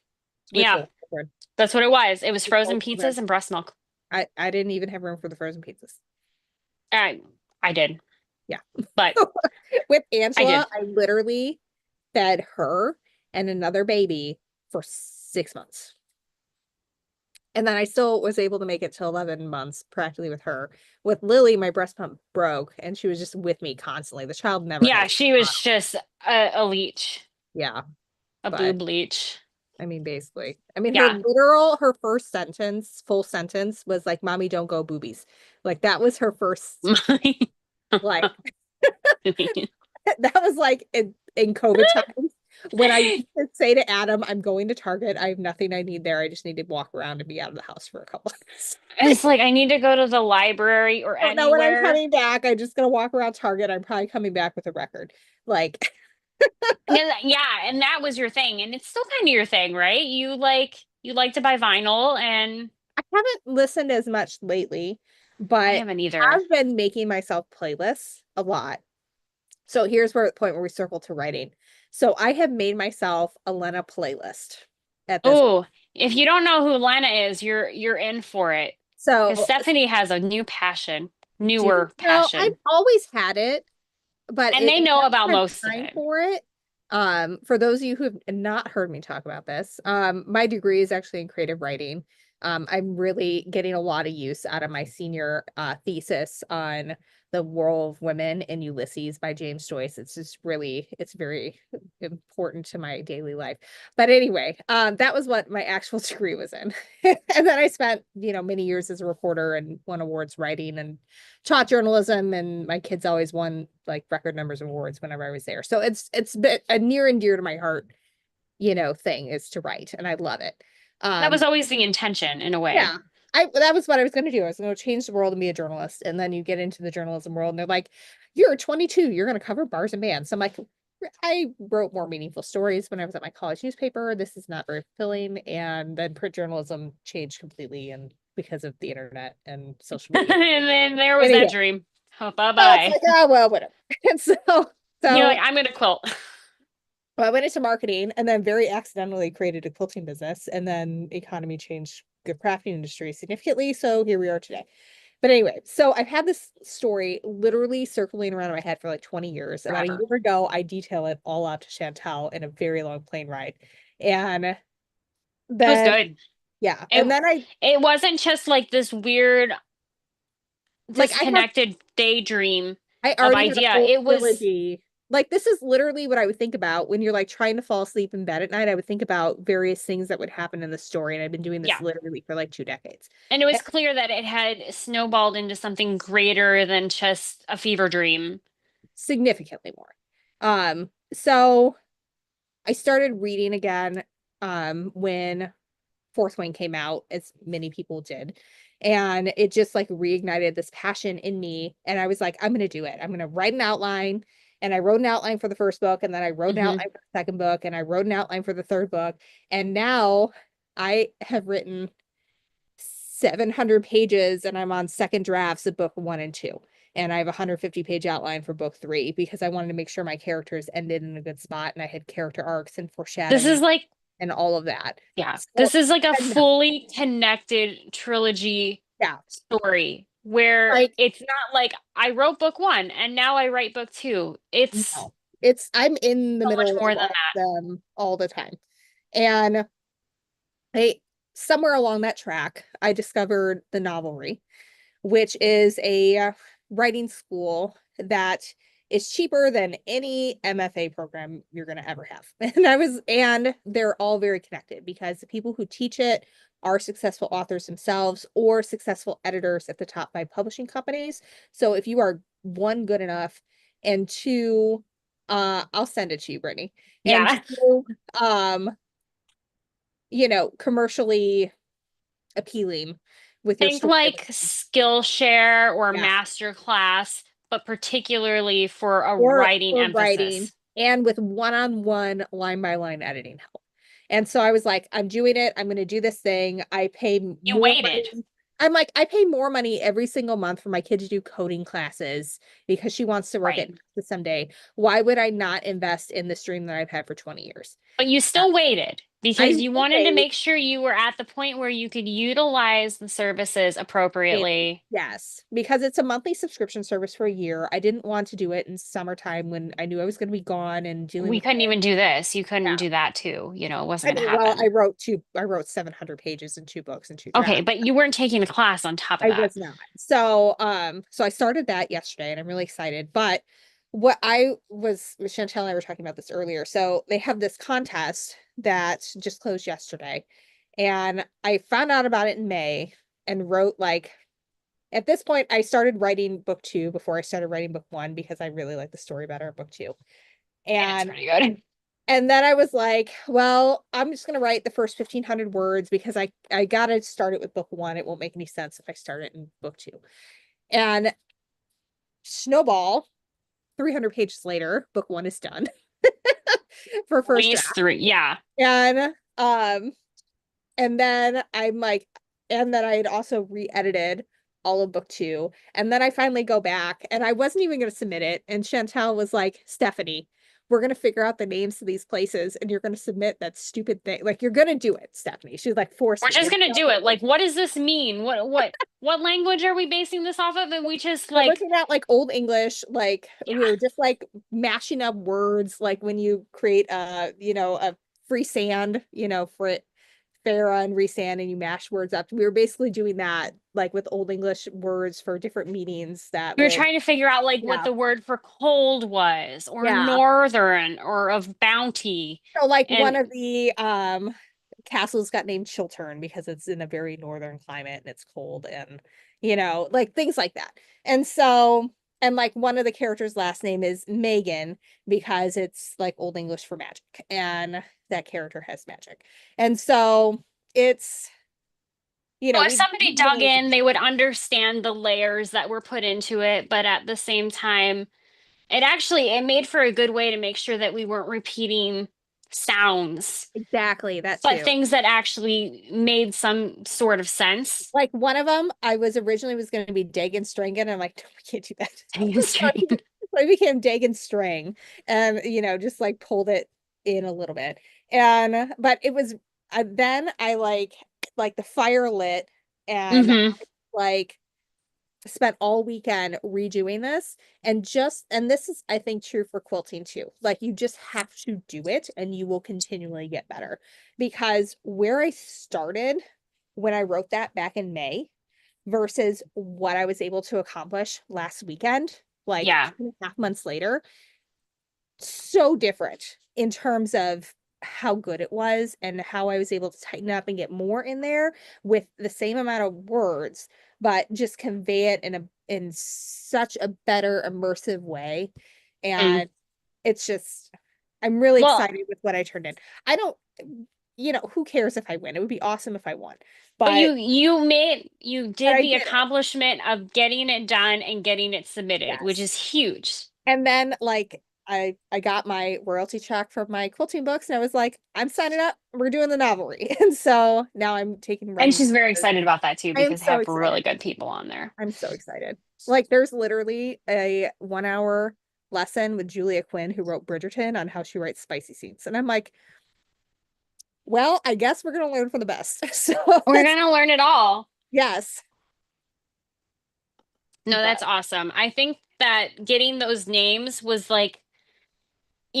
with Yeah, both children. that's what it was. It was With frozen both pizzas children. and breast milk. I didn't even have room for the frozen pizzas. I, I did, Yeah. but With I Angela, did. I literally fed her and another baby for 6 months. And then I still was able to make it to 11 months practically with her. With Lily, my breast pump broke and she was just with me constantly. The child never had Yeah, a she was just a leech, yeah, a but boob leech. I mean, basically, I mean, Yeah. her first sentence, full sentence was like, Mommy, don't go boobies. Like that was her first, like, that was like in COVID times when I used to say to Adam, I'm going to Target. I have nothing I need there. I just need to walk around and be out of the house for a couple of days. It's like I need to go to the library or I don't know when I'm anywhere. coming back. I'm just gonna walk around Target. I'm probably coming back with a record. Like Yeah, and that was your thing, and it's still kind of your thing, right? You like to buy vinyl, and I haven't listened as much lately, I but haven't either. I've been making myself playlists a lot. So here's where the point where we circle to writing. So I have made myself a Lena playlist at this. Oh, if you don't know who Lana is, you're in for it. Because So Stephanie has a new passion, do newer I've passion, always had it, but and they I know about haven't most had of time it. for it. For those of you who have not heard me talk about this, my degree is actually in creative writing. I'm really getting a lot of use out of my senior thesis on the role of women in Ulysses by James Joyce. It's just really, it's very important to my daily life. But anyway, that was what my actual degree was in. And then I spent, many years as a reporter and won awards writing and taught journalism, and my kids always won like record numbers of awards whenever I was there. So it's been a near and dear to my heart, thing is to write, and I love it. That Um, was always the intention, in a way. yeah, I that was what I was going to do. I was going to change the world and be a journalist, and then you get into the journalism world, and they're like, "You're 22, you're going to cover bars and bands." So I'm like, I wrote more meaningful stories when I was at my college newspaper. This is not very fulfilling, and then print journalism changed completely, and because of the internet and social media. And then there was that Anyway, dream. Oh, so it's bye-bye. like, oh well, whatever. And You're like, so I'm gonna quilt. I went into marketing and then very accidentally created a quilting business, and then economy changed the crafting industry significantly. So here we are today. But anyway, so I've had this story literally circling around in my head for like 20 years. About a Forever. year ago, I detail it all out to Chantel in a very long plane ride. And It was then, good. yeah. It And then it wasn't just like this weird like, disconnected daydream I of already had a idea. whole It was, trilogy. Like, this is literally what I would think about when you're like trying to fall asleep in bed at night. I would think about various things that would happen in the story. And I've been doing this yeah. literally for like 2 decades. And it And was clear that it had snowballed into something greater than just a fever dream. significantly more. So I started reading again when Fourth Wing came out, as many people did. And it just like reignited this passion in me. And I was like, I'm going to do it. I'm going to write an outline. And I wrote an outline for the first book. And then I wrote an Hmm. outline for the second book. And I wrote an outline for the third book. And now I have written 700 pages and I'm on second drafts of book one and two. And I have a 150-page outline for book three because I wanted to make sure my characters ended in a good spot and I had character arcs and This is foreshadowing like, and all of that. yeah, So, this is like a and no, fully connected trilogy yeah, story where like, it's not like I wrote book one and now I write book two. It's no, I'm in the so much middle more of than all that. of them all the time. And I, somewhere along that track, I discovered the Novelry, which is a writing school that is cheaper than any MFA program you're going to ever have. And they're all very connected because the people who teach it are successful authors themselves or successful editors at the top 5 publishing companies. So if you are one, good enough, and two, I'll send it to you, Brittany. And Yeah. two, um, commercially appealing with your Think story. like Skillshare or Yeah. Masterclass, but particularly for a or writing or writing emphasis. and with one-on-one line-by-line editing help. And so I was like, I'm doing it. I'm going to do this thing. I pay You more waited. money. I'm like, I pay more money every single month for my kid to do coding classes because she wants to work at Right. NASA someday. Why would I not invest in this dream that I've had for 20 years? But you Uh, still waited I because you will wanted to wait. make sure you were at the point where you could utilize the services Daily. appropriately. Yes, because it's a monthly subscription service for a year. I didn't want to do it in summertime when I knew I was going to be gone and dealing We with couldn't kids. even do this. You couldn't Yeah. do that too. It wasn't I going to mean, well, happen. I wrote 700 pages in 2 books and two Okay, drafts. but you weren't taking a class on top of I that. was not. So I started that yesterday and I'm really excited. But what I was with Chantel and I were talking about this earlier. So they have this contest that just closed yesterday. And I found out about it in May and wrote like at this point I started writing book two before I started writing book one because I really like the story better in book two. And it's And pretty good. And then I was like, well, I'm just gonna write the first 1,500 words because I gotta start it with book one. It won't make any sense if I start it in book two. And snowball, 300 pages later, book one is done for first Ways draft. through. Yeah. And and then and then I had also re-edited all of book two. And then I finally go back and I wasn't even going to submit it. And Chantel was like, Stephanie, we're going to figure out the names to these places and you're going to submit that stupid thing. Like, you're going to do it, Stephanie. She's like, force We're me. just It's gonna not do gonna it. work. Like, what does this mean? What language are we basing this off of? And we just We're like, looking at like old English, like yeah, we were just like mashing up words, like when you create a free sand, for it Farah and Resand and you mash words up. We were basically doing that like with Old English words for different meanings that we were would, trying to figure out like what yeah, the word for cold was, or yeah. northern, or of bounty. So like one And of the castles got named Chiltern because it's in a very northern climate and it's cold and like things like that. And so and like one of the characters' last name is Megan because it's like Old English for magic and that character has magic. And so it's so if we somebody dug really in, they would understand the layers that were put into it, but at the same time, it made for a good way to make sure that we weren't repeating sounds, Exactly, that but too. things that actually made some sort of sense. Like one of them, I was originally was going to be Dagon Strangen. And I'm like, we can't do that. Strange. So I became Dagon String and, just like pulled it in a little bit. And, but it was, then I like the fire lit and Hmm. like spent all weekend redoing this and this is I think true for quilting too. Like you just have to do it and you will continually get better because where I started when I wrote that back in May versus what I was able to accomplish last weekend, like Yeah. 2.5 months later, so different in terms of how good it was and how I was able to tighten up and get more in there with the same amount of words, but just convey it in such a better immersive way. Mm. And it's just I'm really Well, excited with what I turned in. I don't, who cares if I win? It would be awesome if I won. but But you but did I the did it. accomplishment of getting it done and getting it submitted, which Yes. is huge. And then like I got my royalty check from my quilting books and I was like, I'm signing up. We're doing the novelry. And so now I'm taking And writing she's very classes. excited about that too I am because they so have really excited. good people on there. I'm so excited. Like there's literally a 1 hour lesson with Julia Quinn who wrote Bridgerton on how she writes spicy scenes. And I'm like, well, I guess we're gonna learn from the best. So We're gonna learn it all. yes. No, that's But awesome. I think that getting those names was like,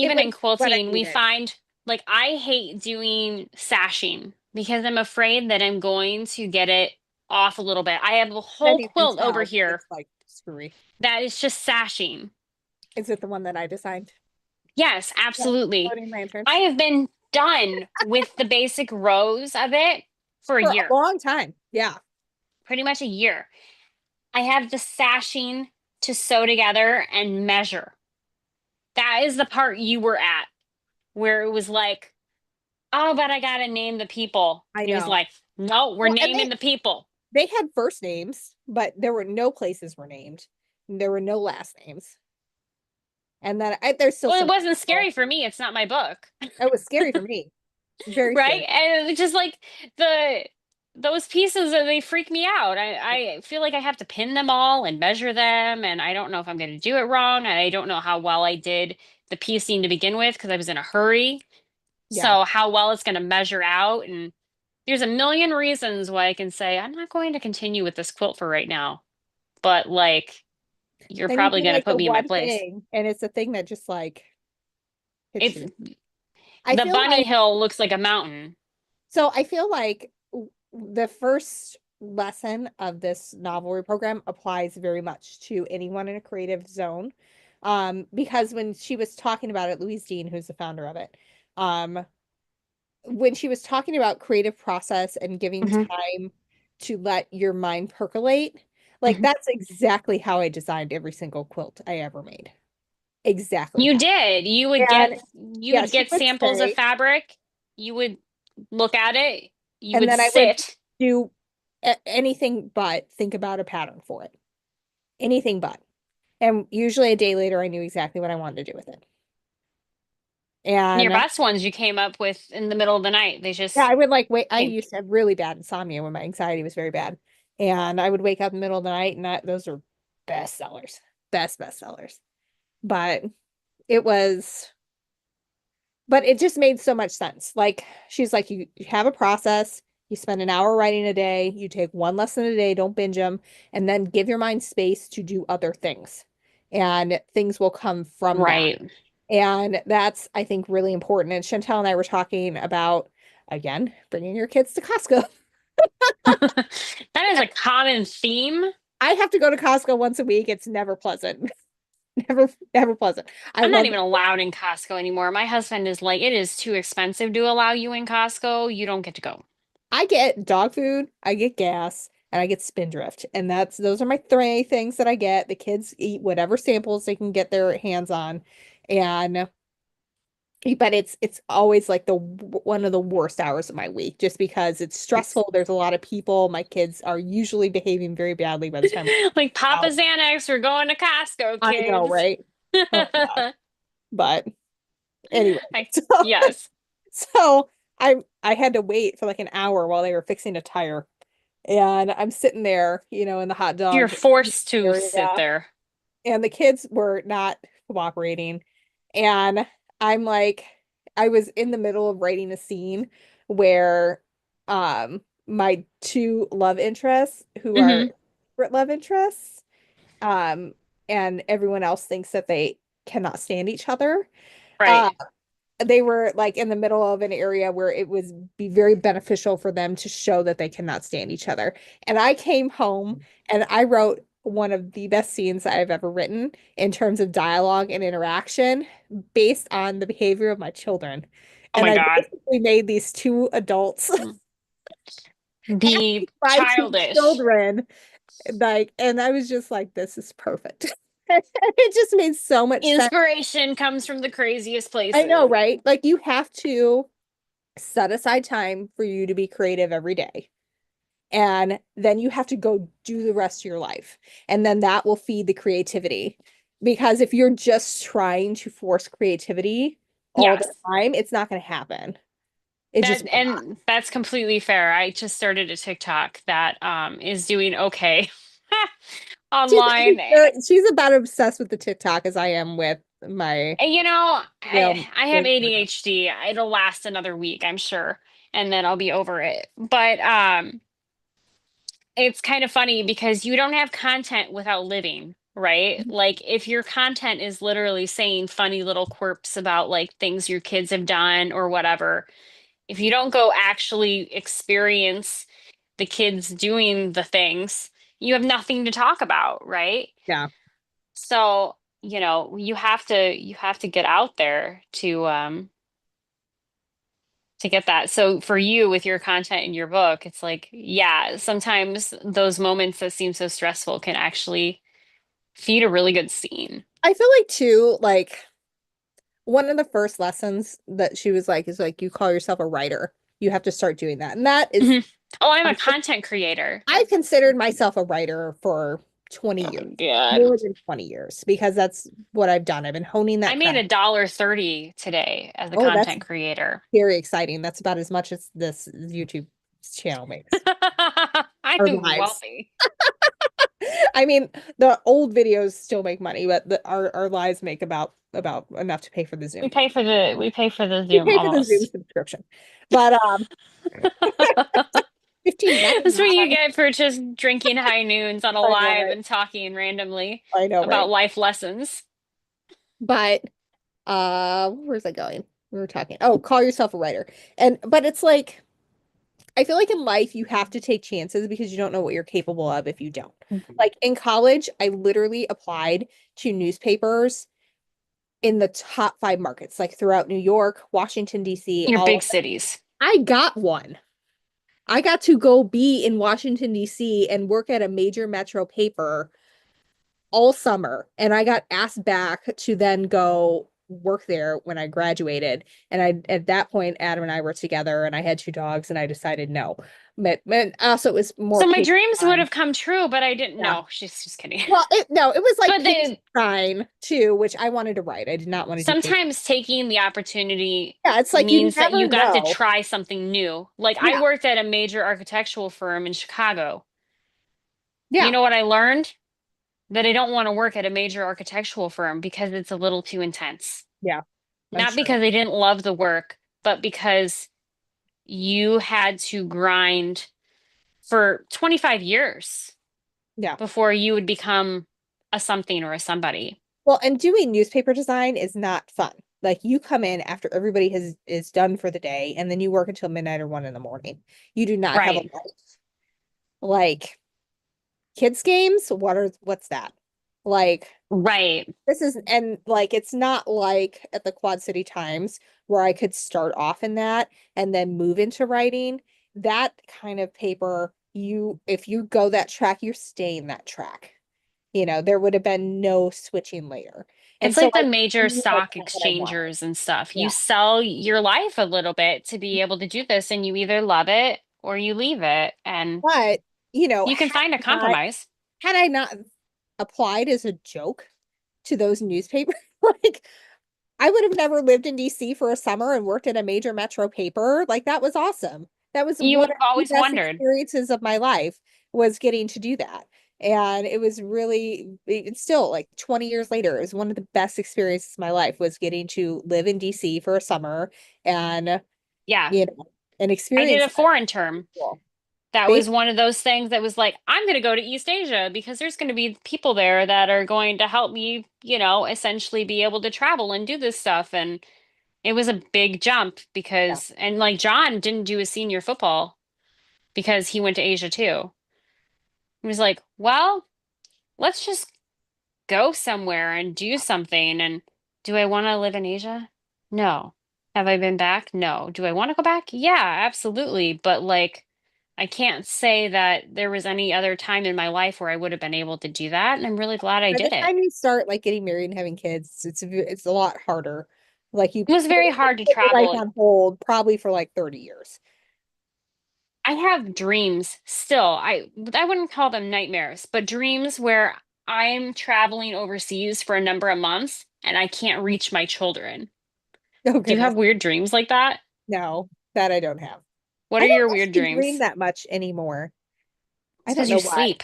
it even was in what I quilting, we needed. find like I hate doing sashing because I'm afraid that I'm going to get it off a little bit. I have a Then whole you can quilt over tell here it's like screwy. that is just sashing. Is it the one that I designed? Yes, Yeah. absolutely. Floating I lanterns. have been done with the basic rows of it for a For a year, long time. Yeah. pretty much a year. I have the sashing to sew together and measure. That is the part you were at, where it was like, oh, but I gotta name the people. I And he was know. like, no, we're Well, and naming the people. they had first names, but there were no places were named. There were no last names. And then there's still Well, it some wasn't people. scary for me. It's not my book. It was scary for me. Very Right? scary. And it's just like the those pieces they freak me out. I feel like I have to pin them all and measure them, and I don't know if I'm going to do it wrong. And I don't know how well I did the piecing to begin with because I was in a hurry. Yeah. So how well it's going to measure out, and there's a million reasons why I can say I'm not going to continue with this quilt for right now. But like, you're Then you probably do going to like the put me in my one place. thing, and it's a thing that just like hits It's you. I the feel bunny like hill looks like a mountain. I feel like the first lesson of this novelry program applies very much to anyone in a creative zone. Because when she was talking about it, Louise Dean, who's the founder of it, um, when she was talking about creative process and giving Mhm, time to let your mind percolate, like mhm. that's exactly how I designed every single quilt I ever made. Exactly You how. did. And You yeah, would she get would samples of say, fabric. You would look at it. You and would then I would sit. do anything but think about a pattern for it. Anything but. And usually a day later, I knew exactly what I wanted to do with it. And your And best ones you came up with in the middle of the night. They yeah, just I would like wait. I came. used to have really bad insomnia when my anxiety was very bad. And I would wake up in the middle of the night and those are best sellers. Best sellers. But it was, but it just made so much sense. Like she's like, you have a process, you spend an hour writing a day, you take one lesson a day, don't binge them, and then give your mind space to do other things. And things will come from that. Right. And that's, I think, really important. And Chantel and I were talking about, again, bringing your kids to Costco. That is a common theme. I have to go to Costco once a week. It's never pleasant. Never, never pleasant. I I'm not love even allowed in Costco anymore. My husband is like, it is too expensive to allow you in Costco. You don't get to go. I get dog food, I get gas, and I get Spindrift. And those are my three things that I get. The kids eat whatever samples they can get their hands on. And but it's always like the one of the worst hours of my week just because it's stressful. There's a lot of people. My kids are usually behaving very badly by the time we're Like Papa out. Xanax, we're going to Costco, I know, kids. right? Oh God. But anyway, I, so yes. So I had to wait for like an hour while they were fixing a tire. And I'm sitting there, in the hot You're dog forced to sit area, there. and the kids were not cooperating. And I'm like, I was in the middle of writing a scene where my two love interests, who are Hmm. secret love interests, um, and everyone else thinks that they cannot stand each other. Uh, Right. they were like in the middle of an area where it was be very beneficial for them to show that they cannot stand each other. And I came home and I wrote one of the best scenes I've ever written in terms of dialogue and interaction based on the behavior of my children. Oh And my I God. basically made these two adults Be acting my two childish. children, like, and I was just like, this is perfect. It just made so much sense. Inspiration comes from the craziest I know, places. right? Like you have to set aside time for you to be creative every day. And then you have to go do the rest of your life. And then that will feed the creativity. Because if you're just trying to force creativity all the Yes. time, it's not going to happen. It just That will not. and that's completely fair. I just started a TikTok that is doing okay online. She's about as obsessed with the TikTok as I am with my, And, you know, I have Instagram. ADHD. It'll last another week, I'm sure, and then I'll be over it. But it's kind of funny because you don't have content without living, right? Like if your content is literally saying funny little quirks about like things your kids have done or whatever, if you don't go actually experience the kids doing the things, you have nothing to talk about, right? Yeah. So, you have to get out there to get that. So for you with your content in your book, it's like, yeah, sometimes those moments that seem so stressful can actually feed a really good scene. I feel like too, like one of the first lessons that she was like is like you call yourself a writer. You have to start doing that. And that is Mhm. Oh, I'm a content creator. I've considered myself a writer for 20 years, Oh, God. more than 20 years, because that's what I've done. I've been honing I that made craft. $1.30 today as a Oh, that's content creator. very exciting. That's about as much as this YouTube channel makes. Our I'm lives. wealthy. I mean, the old videos still make money, but our lives make about enough to pay for the We Zoom. pay for the We Zoom pay for the Zoom almost. subscription. But 15.99. That's what you get for just drinking high noons on a I know, live right? and talking randomly I know, about right? life lessons. But where's that going? We were talking. Oh, call yourself a writer. And but it's like I feel like in life you have to take chances because you don't know what you're capable of if you don't. Like in college, I literally applied to newspapers in the top 5 markets, like throughout New York, Washington, D.C., Your all big of them. cities. I got one. I got to go be in Washington, D.C. and work at a major metro paper all summer. And I got asked back to then go work there when I graduated. And at that point, Adam and I were together and I had two dogs and I decided no. But also it was more So my paper dreams would time. have come true, but I didn't Yeah. know. She's just kidding. Well, no, it was like But paper they time too, which I wanted to write. I did not want to do paper. sometimes taking the opportunity Yeah, it's like you means that never you got to know. try something new. Like I Yeah. worked at a major architectural firm in Chicago. You Yeah. know what I learned? That I don't want to work at a major architectural firm because it's a little too intense. Yeah. I'm Not sure. because I didn't love the work, but because you had to grind for 25 years Yeah. before you would become a something or a somebody. Well, and doing newspaper design is not fun. Like you come in after everybody has is done for the day, and then you work until midnight or 1 in the morning. You do not have a Right. life. Like kids games, what's that? Like Right. this is and like it's not like at the Quad City Times where I could start off in that and then move into writing. That kind of paper, you if you go that track, you're staying that track. There would have been no switching later. And It's so like the I major knew that's stock not what I wanted. exchangers and stuff. You Yeah. sell your life a little bit to be able to do this, and you either love it or you leave it, and But, you can find a not compromise. had I not applied as a joke to those newspapers, like I would have never lived in DC for a summer and worked at a major metro paper. Like that was awesome. That was You one would of have the always best wondered. experiences of my life was getting to do that. And it was really, it's still like 20 years later, it was one of the best experiences of my life was getting to live in DC for a summer and, Yeah. you know, and I did experience a that. foreign term. Cool. That Bas- was one of those things that was like, I'm going to go to East Asia because there's going to be people there that are going to help me, essentially be able to travel and do this stuff. And it was a big jump Yeah. because, and like John didn't do his senior football because he went to Asia too. He was like, well, let's just go somewhere and do something. And do I want to live in Asia? No. Have I been back? No. Do I want to go back? Yeah, absolutely. But like, I can't say that there was any other time in my life where I would have been able to do that. And I'm really glad I By the did it. time you start like getting married and having kids, it's a lot harder. Like It was very hard to put your life travel. on hold probably for like 30 years. I have dreams still. I wouldn't call them nightmares, but dreams where I'm traveling overseas for a number of months and I can't reach my children. Oh Do you goodness. have weird dreams like that? No, that I don't have. What I are your don't weird actually dream dreams? that much anymore. I It's don't because you know why. sleep.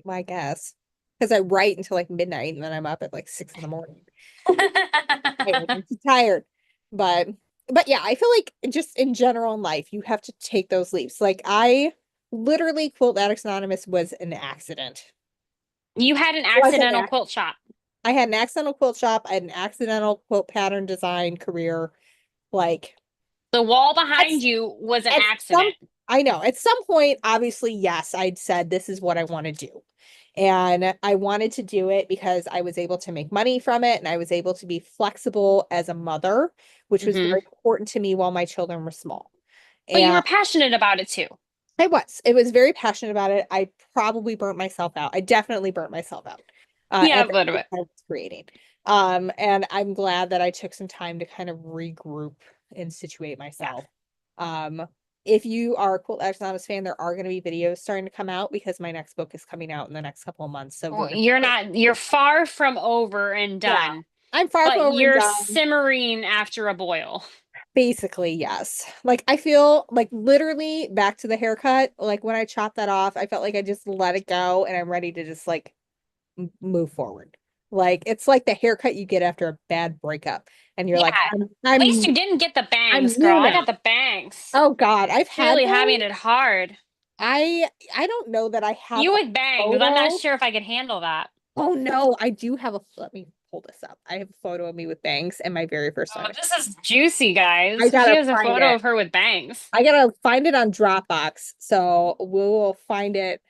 My guess. Because I write until like midnight and then I'm up at like 6 in the morning. I'm too tired. But but yeah, I feel like just in general in life, you have to take those leaps. Like I literally Quilt Addicts Anonymous was an accident. You had an Was an accidental accident. quilt shop. I had an accidental quilt shop. I had an accidental quilt pattern design career. Like The wall at, behind you was an at some, accident. I know at some point, obviously, yes, I'd said this is what I want to do. And I wanted to do it because I was able to make money from it and I was able to be flexible as a mother, which was Hmm. very important to me while my children were small. But you And were passionate about it too. it was very passionate about it. I probably burnt myself out. I definitely burnt myself out Yeah, at a the little pace bit. I was creating. And I'm glad that I took some time to kind of regroup and situate Yeah. myself. Um, if you are a Quilt Anonymous fan, there are going to be videos starting to come out because my next book is coming out in the next couple of months. So we're Well, going to start. you're far from over and Yeah, done, I'm far from but over and you're done. simmering after a boil. Basically, yes. Like I feel like literally back to the haircut. Like when I chopped that off, I felt like I just let it go and I'm ready to just like move forward. Like it's like the haircut you get after a bad breakup, and you're Yeah. like, At least you didn't get the I'm bangs, girl. new I got now. the bangs. Oh God, I've had Clearly them. having it hard. I don't know that I have You a with bangs. I'm not photo. sure if I could handle that. Oh no, I do have a. Let me pull this up. I have a photo of me with bangs and my very first Oh, time. this is juicy, I guys. She gotta has a find photo it. of her with bangs. I gotta find it on Dropbox. So we will find it.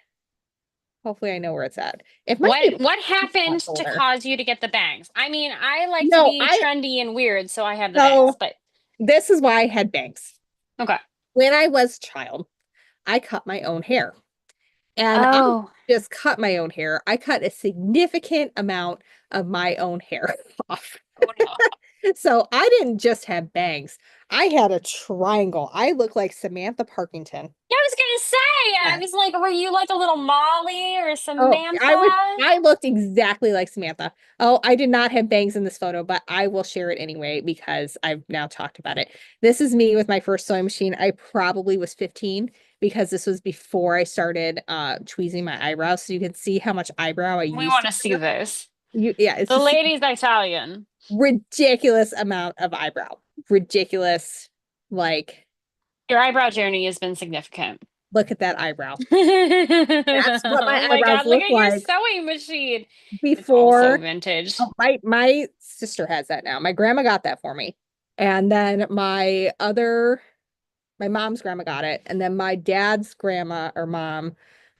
Hopefully, I know where it's at. It might be What that happened to folder. cause you to get the bangs? I mean, I like to No, be I trendy and weird, so I have the bangs, so but this is why I had bangs. okay. When I was a child, I cut my own hair. And I Oh, just cut my own hair. I cut a significant amount of my own hair off. oh no. So I didn't just have bangs. I had a triangle. I look like Samantha Parkington. Yeah, I was gonna say, I Yes. was like, were you like a little Molly or Oh, Samantha? I looked exactly like Samantha. Oh, I did not have bangs in this photo, but I will share it anyway because I've now talked about it. This is me with my first sewing machine. I probably was 15 because this was before I started tweezing my eyebrows. So you can see how much eyebrow I We used want to to see have. this. Yeah, it's The just lady's Italian. ridiculous amount of eyebrow. Ridiculous. Like, Your eyebrow journey has been significant. look at that eyebrow. That's what my Oh my eyebrows God, look look at your like sewing machine. It's all so before. vintage. Oh, my sister has that now. My grandma got that for me. And then my mom's grandma got it. And then my dad's grandma or mom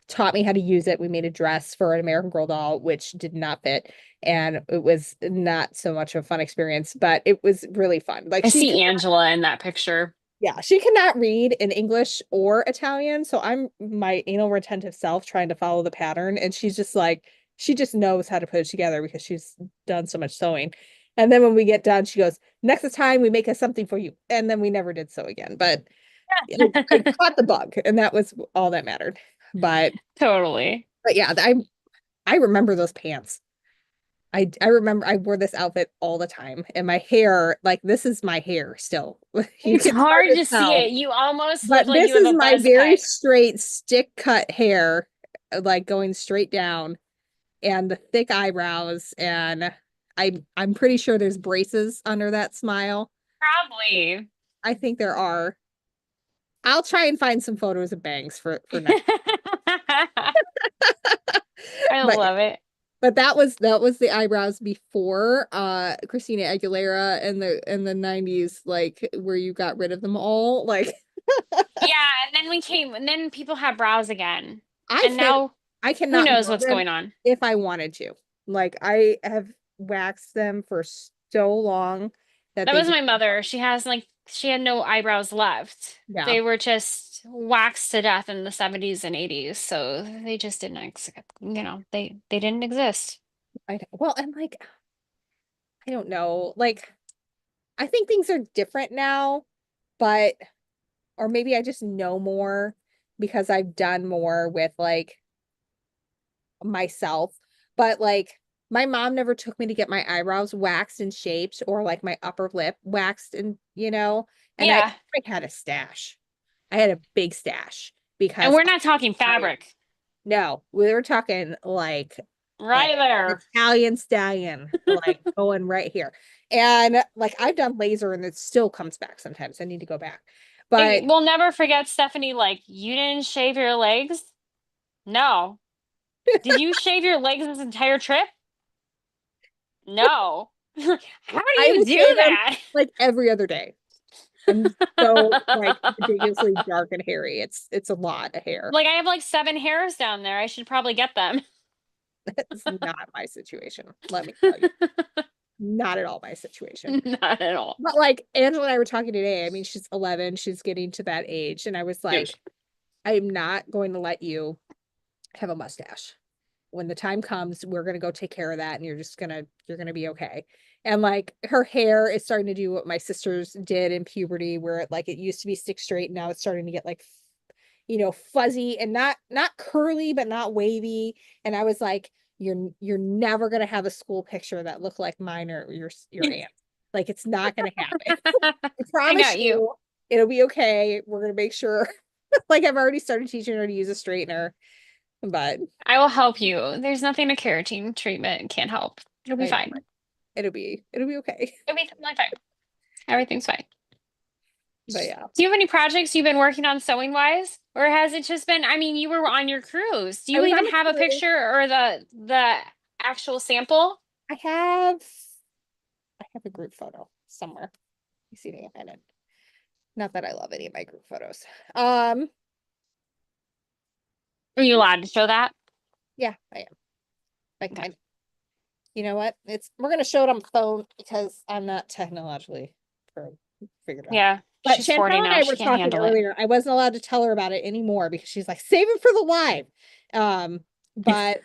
taught me how to use it. We made a dress for an American Girl doll, which did not fit. And it was not so much of a fun experience, but it was really fun. Like I see Angela in that picture. yeah, she cannot read in English or Italian. So I'm my anal retentive self trying to follow the pattern. And she's just like, she just knows how to put it together because she's done so much sewing. And then when we get done, she goes, next time we make us something for you. And then we never did sew again. But I caught the bug, and that was all that mattered. But Totally. but yeah, I remember those pants. I remember I wore this outfit all the time, and my hair, like this is my hair still. You It's can sort hard of to see tell, it. You almost look but like you this have is a my buzz very cut. straight stick cut hair, like going straight down, and the thick eyebrows, and I'm pretty sure there's braces under that smile. Probably. I think there are. I'll try and find some photos of bangs for next. I But love it. that was the eyebrows before Christina Aguilera in the 90s, like where you got rid of them all. Like Yeah, and then we came, and then people have brows again. I And can now I who cannot knows grow what's them going on. if I wanted to. Like I have waxed them for so long that That they was just my mother. She had no eyebrows left. yeah. They were just waxed to death in the 70s and 80s, so they just didn't they didn't exist. Well, and like I don't know. Like I think things are different now, but or maybe I just know more because I've done more with like myself. But like my mom never took me to get my eyebrows waxed and shaped or like my upper lip waxed and and Yeah, I had a stash. I had a big stash and because we're not talking I fabric. no, we were talking like Right there. Italian stallion, like going right here. And like I've done laser and it still comes back sometimes. I need to go back. But We'll never forget Stephanie, like, you didn't shave your legs? No. Did you shave your legs this entire trip? No. How do I you would do shave them that? like every other day. I'm so like ridiculously dark and hairy. It's a lot of hair. Like, I have like 7 hairs down there. I should probably get them. It's not my situation. Let me tell you. Not at all my situation. Not at all. But like Angela and I were talking today. I mean, she's 11, she's getting to that age. And I was Yes. like, I'm not going to let you have a mustache. When the time comes, we're gonna go take care of that, and you're gonna be okay. And like her hair is starting to do what my sisters did in puberty, where it used to be stick straight, now it's starting to get like fuzzy and not curly, but not wavy. And I was like, you're never gonna have a school picture that looked like mine or your aunt. Like it's not gonna happen. I I promise got you. you, it'll be okay. We're gonna make sure. Like I've already started teaching her to use a straightener, but I will help you. There's nothing a keratin treatment can't help. It'll be I know fine. it'll be okay. It'll be totally fine. Everything's fine. But yeah, Do you have any projects you've been working on sewing wise? Or has it just been, I mean, you were on your cruise. Do I you was on even the have a cruise. picture or the actual sample? I have I have a group photo somewhere. You see me in it. Not that I love any of my group photos. Um, Are you allowed to show that? yeah, I am. I can Okay. find you know what? It's we're gonna show it on the phone because I'm not technologically figured out. Yeah, But she's 40 Chantel and now. I She were can't talking handle it. earlier. I wasn't allowed to tell her about it anymore because she's like, save it for the live. Um, but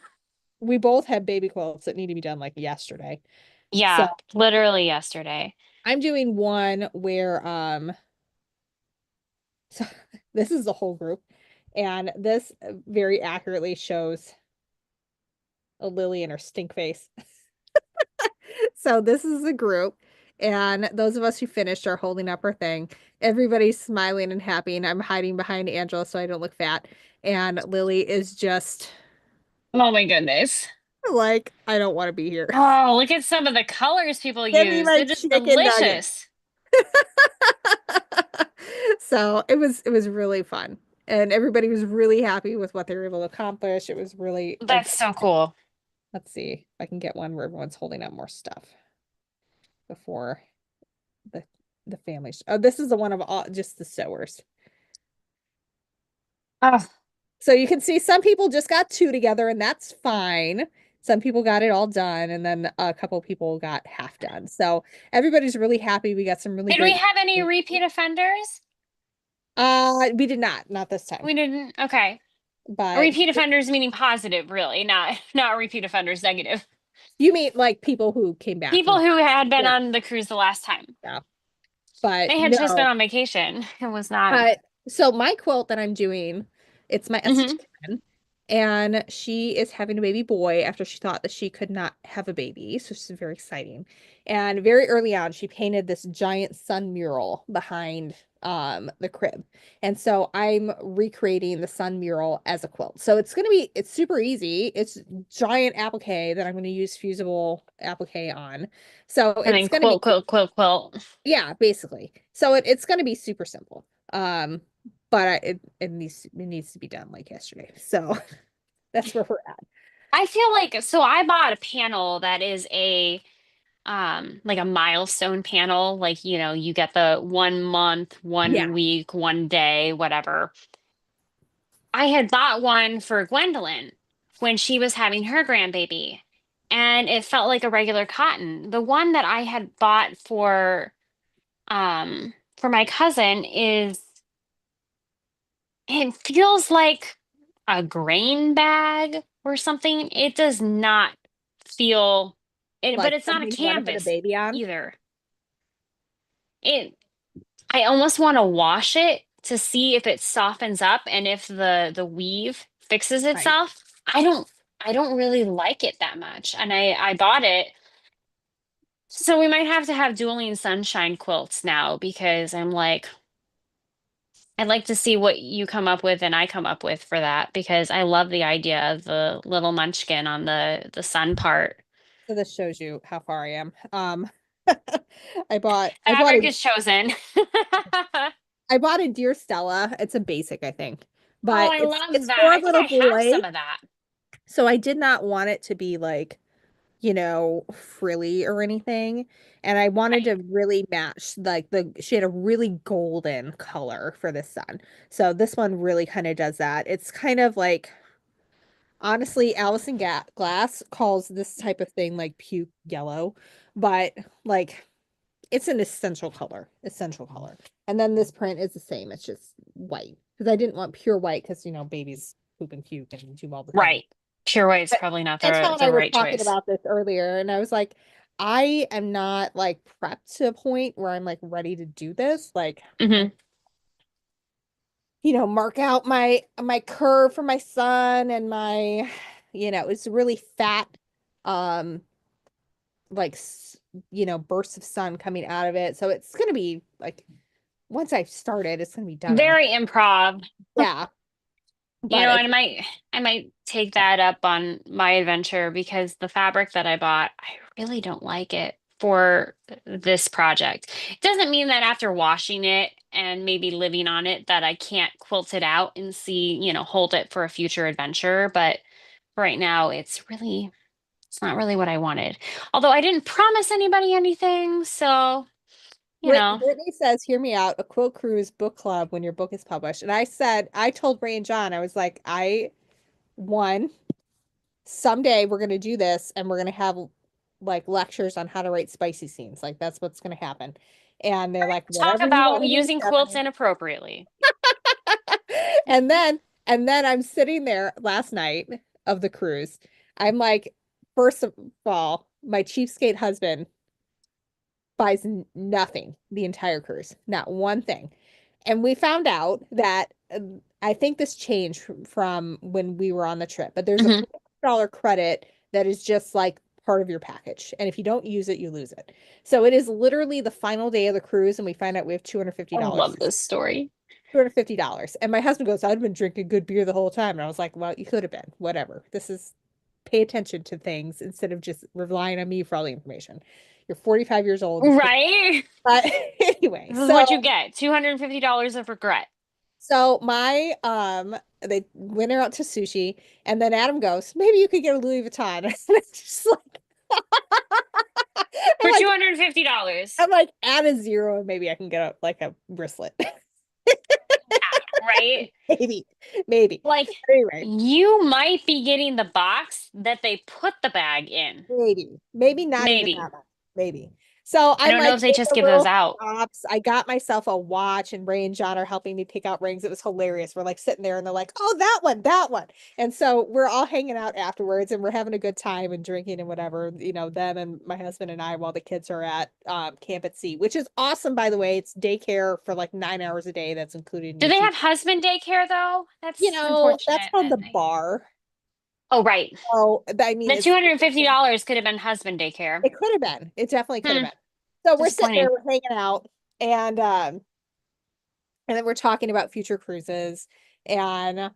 we both have baby quilts that need to be done like yesterday. So Yeah, literally yesterday. I'm doing one where so this is the whole group, and this very accurately shows a lily in her stink face. So this is the group, and those of us who finished are holding up our thing. Everybody's smiling and happy, and I'm hiding behind Angela so I don't look fat. And Lily is just Oh my goodness. like, I don't want to be here. Oh, look at some of the colors people Give me use. my They're just chicken nugget. delicious. So it was really fun. And everybody was really happy with what they were able to accomplish. It was really a That's so cool. let's see if I can get one where everyone's holding up more stuff before the the family. Oh, this is the one of all just the sewers. Oh, So you can see some people just got two together, and that's fine. Some people got it all done, and then a couple people got half done. So everybody's really happy. We got some really did we great. have any repeat offenders? We did not this time, We didn't. Okay. but Repeat offenders meaning positive, really, not repeat offenders negative. you mean like people who came back from People the who had been yeah, on the cruise the last time. yeah. But They had just been no, on vacation. It was not. but so my quilt that I'm doing, it's my Hmm. S10, and she is having a baby boy after she thought that she could not have a baby. So this is very exciting. And very early on, she painted this giant sun mural behind the crib. And so I'm recreating the sun mural as a quilt. So it's super easy. It's giant applique that I'm going to use fusible applique on. So And it's then going to be, quilt, quilt, quilt, quilt. yeah, basically. So it's going to be super simple. But it needs to be done like yesterday. So that's where we're at. I feel like so I bought a panel that is a like a milestone panel, like you get the 1 month, Yeah. 1 week, 1 day, whatever. I had bought one for Gwendolyn when she was having her grandbaby, and it felt like a regular cotton. The one that I had bought for my cousin is it feels like a grain bag or something. It does not feel it, but Like it's not a something you want to put a canvas baby on. either. It I almost want to wash it to see if it softens up and if the weave fixes Right. itself. I don't really like it that much. And I bought it. So we might have to have dueling sunshine quilts now because I'm like I'd like to see what you come up with and I come up with for that because I love the idea of the little munchkin on the sun part. So this shows you how far I am. I bought Fabric a is chosen. I bought a Dear Stella. It's a basic, I think. Oh, But I it's love it's that. for a I think little I have boy. some of that. So I did not want it to be like, frilly or anything. And I wanted to Right. really match like the she had a really golden color for this sun. So this one really kind of does that. It's kind of like honestly, Allison Glass calls this type of thing like puke yellow, but like it's an essential color. And then this print is the same. It's just white because I didn't want pure white because babies poop and puke and do all the things. Right. Pure white is But probably not Chantel and the I were right talking choice. about this earlier, and I was like, I am not like prepped to a point where I'm like ready to do this. Like, Hmm. mark out my curve for my son and my, it's really fat, um, like bursts of sun coming out of it. So it's gonna be like once I've started, it's gonna be done. And Very improv. yeah, but I might take that up on my adventure because the fabric that I bought, I really don't like it for this project. It doesn't mean that after washing it and maybe living on it that I can't quilt it out and see, hold it for a future adventure, but right now it's not really what I wanted. Although I didn't promise anybody anything, so, you know. Brittany says, "Hear me out. A quilt cruise book club when your book is published." And I told Ray and John, I was like, one someday we're gonna do this, and we're gonna have like lectures on how to write spicy scenes. Like that's what's gonna happen. And they're like, Talk whatever you about want to do, using quilts Stephanie. inappropriately. And then I'm sitting there last night of the cruise. I'm like, first of all, my cheapskate husband buys nothing the entire cruise, not one thing. And we found out that I think this changed from when we were on the trip, but there's a Hmm. $400 credit that is just like part of your package. And if you don't use it, you lose it. So it is literally the final day of the cruise, and we find out we have I $250. love this story. $250. And my husband goes, I'd been drinking good beer the whole time. And I was like, well, you could have been, whatever. This is pay attention to things instead of just relying on me for all the information. You're 45 years old. You should. Right? But anyway, This is what you get. $250 of regret. so my they went out to sushi, and then Adam goes, maybe you could get a Louis Vuitton. And it's just like I'm For like $250. I'm like add a zero and maybe I can get a wristlet. Yeah, right? Maybe, maybe. Like, Anyway, you might be getting the box that they put the bag in. maybe not even Maybe. that much. Maybe. So I I'm don't know like if they in just the give those little out. shops. I got myself a watch, and Ray and John are helping me pick out rings. It was hilarious. We're like sitting there, and they're like, "Oh, that one, that one." And so we're all hanging out afterwards, and we're having a good time and drinking and whatever. Them and my husband and I, while the kids are at Camp at Sea, which is awesome, by the way. It's daycare for like 9 hours a day. That's included in Do your they two. have husband daycare though? That's unfortunate. That's called the bar. Oh, right. So I mean, The $250 could have been husband daycare. it could have been. It definitely could have Hmm, been. So we're sitting there, disappointing. we're hanging out, and then we're talking about future cruises, and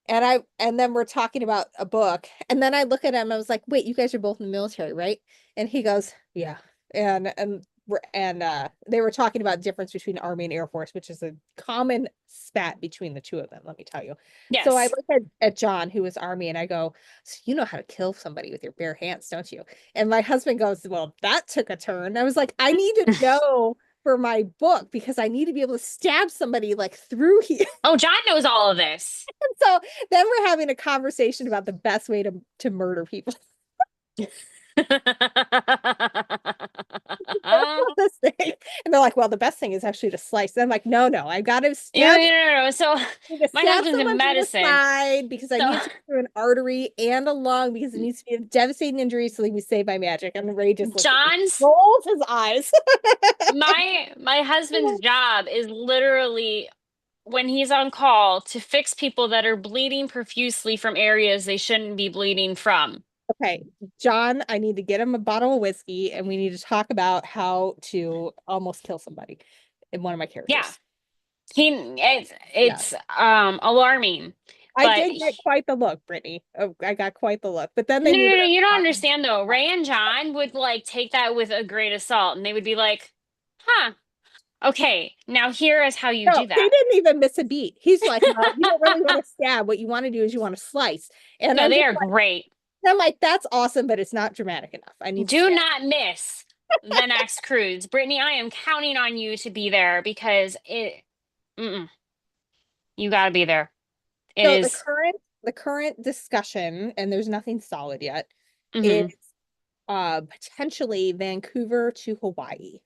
and then we're talking about a book, and then I look at him, I was like, "Wait, you guys are both in the military, right?" And he goes, "Yeah." And they were talking about the difference between Army and Air Force, which is a common spat between the two of them, let me tell you. So I Yes. look at John, who was Army, and I go, "So you know how to kill somebody with your bare hands, don't you?" And my husband goes, "Well, that took a turn." I was like, "I need to know for my book because I need to be able to stab somebody like through here." Oh, John knows all of this. So then we're having a conversation about the best way to murder people. This thing. And they're like, well, the best thing is actually to slice. And I'm like, no, no, I gotta stab No. So I need to my stab husband's in someone through the medicine. side because I So need it to go through an artery and a lung because it needs to be a devastating injury so they can be saved by magic. And Ray just looks at me, John's rolls his eyes. my husband's job is literally when he's on call to fix people that are bleeding profusely from areas they shouldn't be bleeding from. Okay, John, I need to get him a bottle of whiskey and we need to talk about how to almost kill somebody in one of my Yeah. characters. He Yeah. it's alarming. I But did get quite the look, Brittany. Oh, I got quite the look. But then they no, knew no, that no, I you don't was talking. understand though. Ray and John would like take that with a grain of salt and they would be like, huh, okay, now here is how you No, do he that. didn't even miss a beat. He's like, well, you don't really want to stab. What you want to do is you want to slice. And No, I'm they just are like, great. I'm like, that's awesome, but it's not dramatic enough. I need to Do stab. not miss the next cruise. Brittany, I am counting on you to be there because mm-mm, you got to be there. It So is, the current discussion, and there's nothing solid yet, is mhm. potentially Vancouver to Hawaii.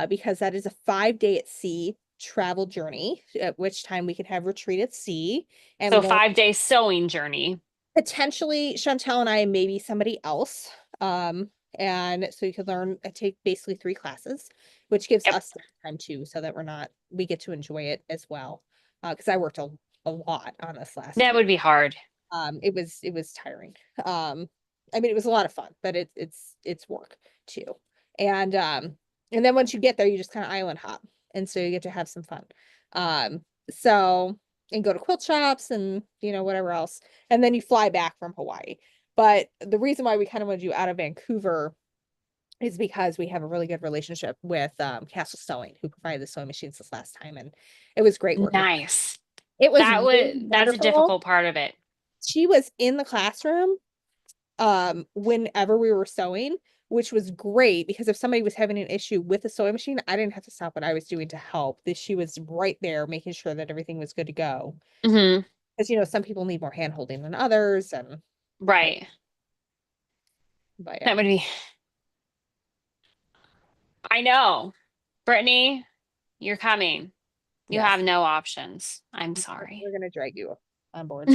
Because that is a 5 day at sea travel journey, at which time we can have retreat at sea So and learn 5 day sewing journey. potentially Chantel and I and maybe somebody else. And so you could learn take basically 3 classes, which gives Yep. us time too, so that we get to enjoy it as well. Because I worked a lot on this last That year. would be hard. It was tiring. I mean it was a lot of fun, but it's work too. And um and then once you get there, you just kind of island hop. And so you get to have some fun. Um, so and go to quilt shops and whatever else. And then you fly back from Hawaii. But the reason why we kind of wanted you out of Vancouver is because we have a really good relationship with Castle Sewing, who provided the sewing machines this last time, and it was great working. Nice. It was really That's a wonderful. difficult part of it. She was in the classroom whenever we were sewing, which was great because if somebody was having an issue with the sewing machine, I didn't have to stop what I was doing to help. This She was right there making sure that everything was good to go. Hmm. Because some people need more hand holding than others, and Right. but That yeah. would be, I know. Brittany, you're coming. You have Yes. no options. I'm sorry. We're gonna drag you on board.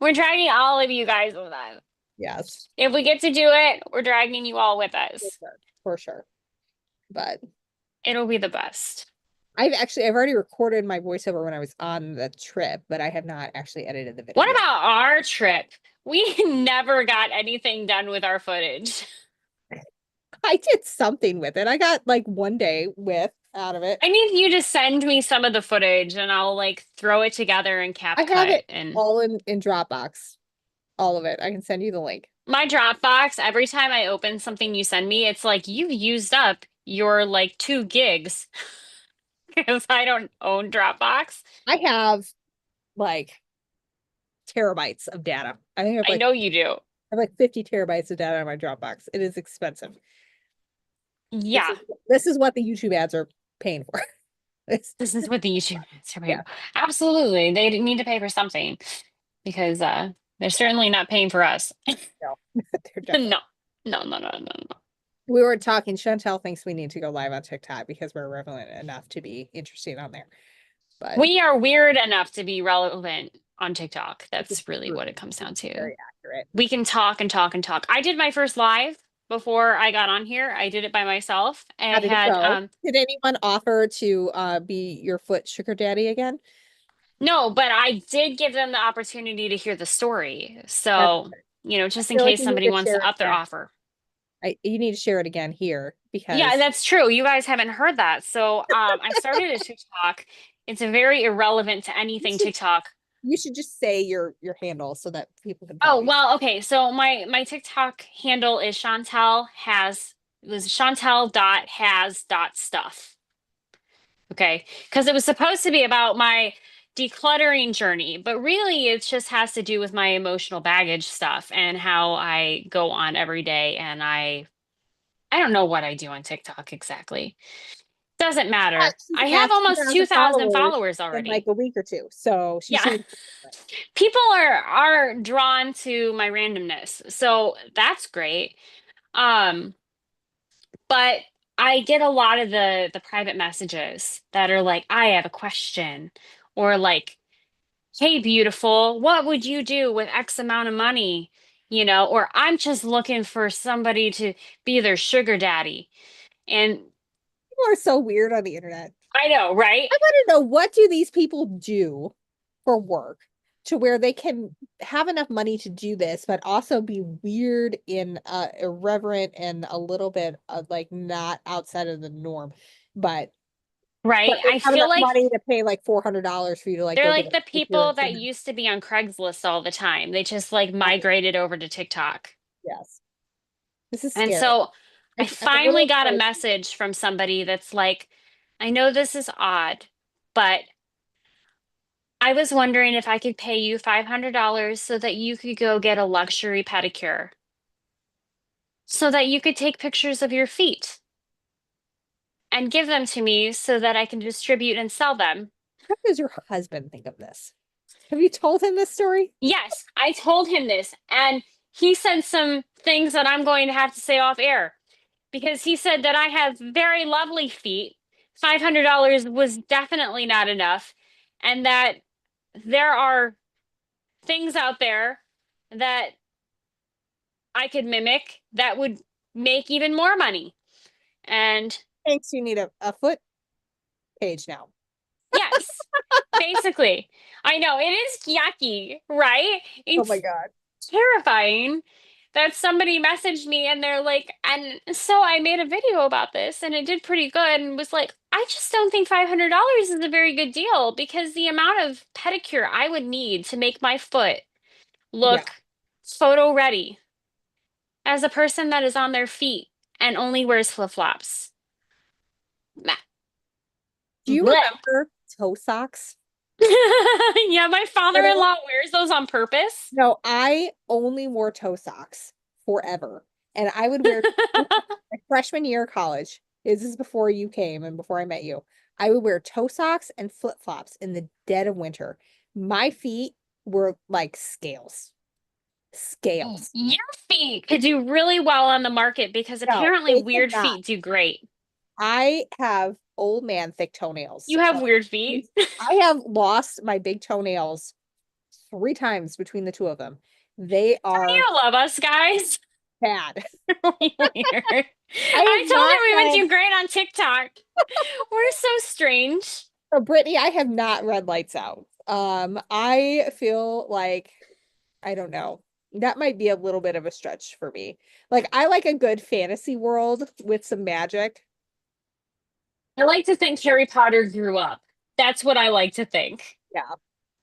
We're dragging all of you guys with us. Yes. If we get to do it, we're dragging you all with For us. sure. For sure. But It'll be the best. I've already recorded my voiceover when I was on the trip, but I have not actually edited the video What yet. about our trip? We never got anything done with our footage. I did something with it. I got like one day with out of it. I need you to send me some of the footage and I'll like throw it together and I have CapCut. it And all in Dropbox. All of it. I can send you the link. my Dropbox, every time I open something you send me, it's like you've used up your like 2 gigs because I don't own Dropbox. I have like terabytes of data. I think I have I like know you do. 50 terabytes of data on my Dropbox. It is expensive. This Yeah, is this is what the YouTube ads are paying for. It's, this is what the YouTube is yeah, for. Absolutely. They need to pay for something because they're certainly not paying for us. no, they're definitely. No. No. We were talking. Chantel thinks we need to go live on TikTok because we're relevant enough to be interesting on there. But We are weird enough to be relevant on TikTok. this is That's really true. what it comes This down is to. very accurate. We can talk and talk and talk. I did my first live before I got on here. I did it by myself and I How did it had go? Did anyone offer to be your foot sugar daddy again? No, but I did give them the opportunity to hear the story. That's, So, I just in feel like case you need somebody to wants share to it up their again. offer. You need to share it again here Yeah, because that's true. You guys haven't heard that. So, I started a TikTok. It's a very irrelevant to you anything should TikTok. you should just say your handle so that people can Oh, follow you. well, okay. So my TikTok handle is Chantel dot has dot stuff. Okay. Because it was supposed to be about my decluttering journey, but really it just has to do with my emotional baggage stuff and how I go on every day and I don't know what I do on TikTok exactly. Doesn't But matter. she's I have got almost 2,000 2,000 followers followers in like already. a week or two, so she Yeah. should. People are drawn to my randomness. So that's great. Um But I get a lot of the private messages that are like, I have a question, or like, hey, beautiful, what would you do with X amount of money? Or I'm just looking for somebody to be their sugar daddy. And People are so weird on the internet. I know, right? I want to know, what do these people do for work to where they can have enough money to do this, but also be weird and irreverent and a little bit like not outside of the norm, but Right. they I have feel enough like money to pay like $400 for you to like they're go get like a the picture people that and used to be on Craigslist all the time. They just like migrated over to TikTok. yes, this is And scary. so I I'm a finally little got a afraid. message from somebody that's like, I know this is odd, but I was wondering if I could pay you $500 so that you could go get a luxury pedicure, so that you could take pictures of your feet and give them to me so that I can distribute and sell them. How does your husband think of this? Have you told him this story? Yes, I told him this, and he said some things that I'm going to have to say off air because he said that I have very lovely feet. $500 was definitely not enough, and that there are things out there that I could mimic that would make even more money. And Thanks, you need a foot page now. yes, basically, I know it is yucky, right? Oh my It's God. terrifying that somebody messaged me and they're like, and so I made a video about this and it did pretty good and was like, I just don't think $500 is a very good deal because the amount of pedicure I would need to make my foot Yeah. look photo ready as a person that is on their feet and only wears flip-flops. Nah. Do you Blech. remember toe socks? Yeah, my father-in-law wears those on purpose. No, I only wore toe socks forever. And I would wear my freshman year of college. This is before you came and before I met you. I would wear toe socks and flip-flops in the dead of winter. My feet were like scales. Scales. Your feet could do really well on the market because No, apparently they could weird not. feet do great. I have old man thick toenails. You have weird feet. I have lost my big toenails 3 times between the two of them. They are You love us, guys. bad. Really weird. I have I told not him we would read, do great on TikTok. We're so strange. Brittany, I have not read Lights Out. I feel like, I don't know. That might be a little bit of a stretch for me. Like, I like a good fantasy world with some magic. I like to think Harry Potter grew up. That's what I like to think, Yeah.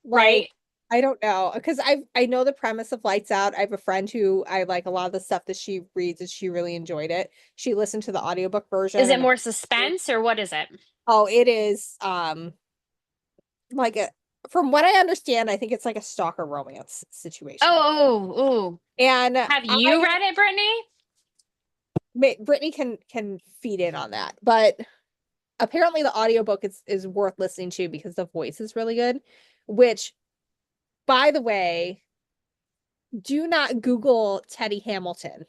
Like, right? I don't know, because I know the premise of Lights Out. I have a friend who I like a lot of the stuff that she reads and she really enjoyed it. She listened to the audiobook Is version it and more suspense or what is it? oh, it is like a, from what I understand, I think it's like a stalker romance situation. Oh, oh, oh. And Have you I read it, Brittany? Brittany can feed in on that. But apparently the audiobook is worth listening to because the voice is really good, which by the way, do not Google Teddy Hamilton.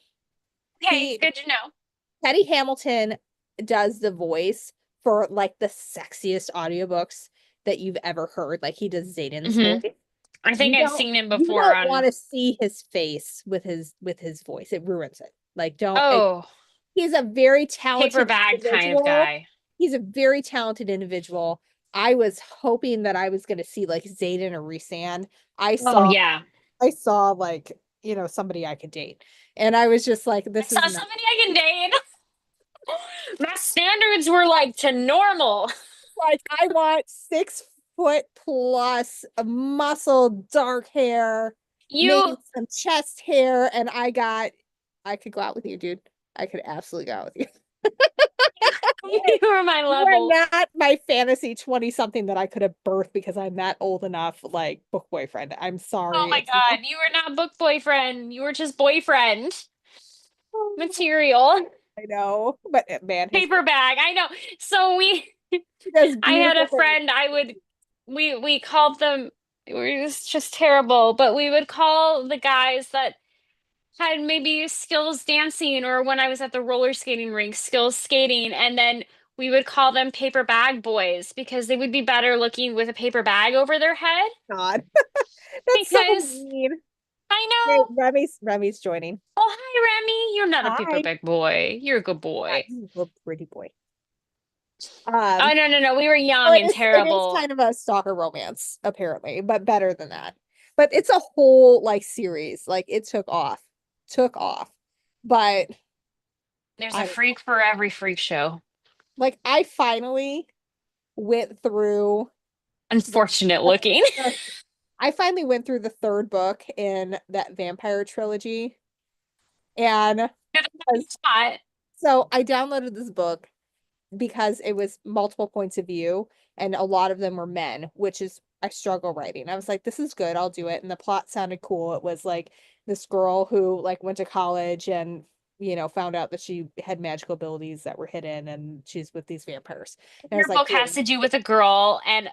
Okay, He good to know. Teddy Hamilton does the voice for like the sexiest audiobooks that you've ever heard. Like he does Zayden's Hmm. voice. I think I've seen him You before don't want on. to see his face with his voice. It ruins it. Like don't it, Oh, he's a very paper talented bag kind of individual. guy. He's a very talented individual. I was hoping that I was going to see like Zayden or Rhysand. I Oh saw, yeah. I saw like, somebody I could date. And I was just like, I this is saw not somebody I can date. My standards were like to normal. like, I want 6 foot plus muscle, dark hair, maybe You some chest hair. And I could go out with you, dude. I could absolutely go out with you. you were my You are level. not my fantasy 20 something that I could have birthed because I'm that old enough, like book boyfriend. I'm Oh sorry. my It's not. God. You were not book boyfriend. You were just boyfriend material. I know, but man, his Paper work, bag. I know. So he does I had a beautiful things. friend we called them, it was just terrible, but we would call the guys that had maybe skills dancing, or when I was at the roller skating rink, skills skating, and then we would call them paper bag boys because they would be better looking with a paper bag over their head. God, that's so Because mean. I Wait, know, Remy's joining. oh hi Remy, you're not a paper Hi. bag boy. You're a good Yeah, boy. he's a little pretty boy. Oh Um, no, no, no. We were so young it and is terrible. kind of a stalker romance, apparently, but better than that. But it's a whole like series. Like it took off. But There's a I freak for every freak show. like I finally went through the, Unfortunate the looking. I finally went through the third book in that vampire trilogy. And Hot. so I downloaded this book because it was multiple points of view and a lot of them were men, which is I struggle writing. I was like, this is good, I'll do it. And the plot sounded cool. It was like this girl who like went to college and found out that she had magical abilities that were hidden and she's with these vampires. And I was Your like, book has cool. to do with a girl and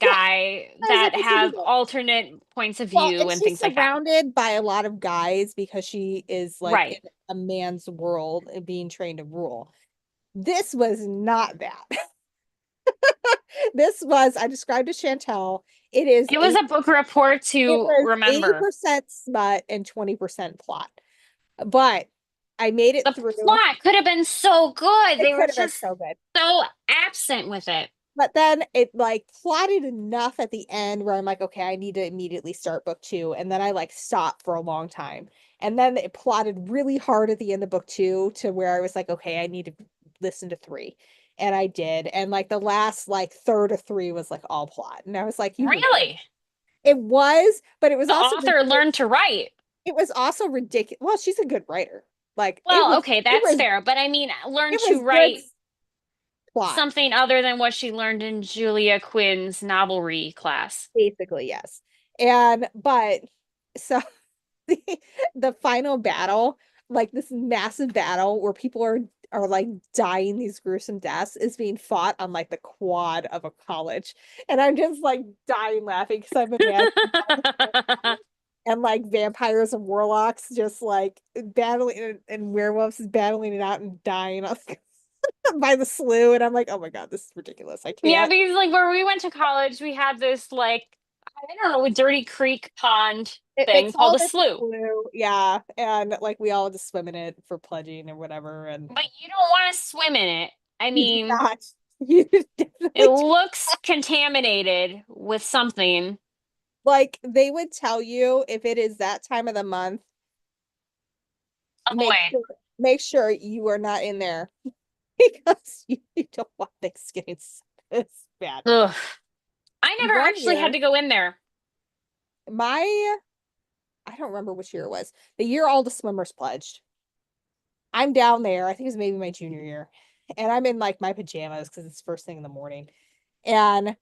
Yeah. guy I was like, that this will be have good. alternate points of Well, view and and she's things like that. surrounded by a lot of guys because she is like in Right. a man's world and being trained to rule. This was not that. This was, I described to Chantel, it is It was eight, a book report it to was remember. 80% smut and 20% plot. But I made it The through. plot could have been so good. It They were could have been just so good. so absent with it. But then it like plotted enough at the end where I'm like, okay, I need to immediately start book two. And then I like stopped for a long time. And then it plotted really hard at the end of book two to where I was like, okay, I need to listen to three. And I did. And like the last like third of three was like all plot. And I was like, you really? Really? It was, but The author learned to write. it was also ridiculous. Well, she's a good writer. Like Well, okay, it that's was fair, but I mean, learn it to was good write plot. something other than what she learned in Julia Quinn's novelry class. Basically, yes. And but so the, the final battle, like this massive battle where people are like dying these gruesome deaths is being fought on like the quad of a college. And I'm just like dying laughing because I'm imagining and like vampires and warlocks just like battling and werewolves battling it out and dying by the slough. And I'm like, oh my God, this is ridiculous. I Yeah, can't. because like where we went to college, we had this like I don't know, a dirty creek pond They thing called called a it the slough. slough. Yeah. And like we all just swim in it for pledging or whatever. And But you don't want to swim in it. I you do mean, not. You it definitely do. looks contaminated with something. Like they would tell you if it is that time of the month, make Avoid. sure make sure you are not in there because you don't want things getting this bad. Ugh. I never One actually had year, to go in there. my I don't remember which year it was. The year all the swimmers pledged. I'm down there. I think it was maybe my junior year. And I'm in like my pajamas because it's first thing in the morning. And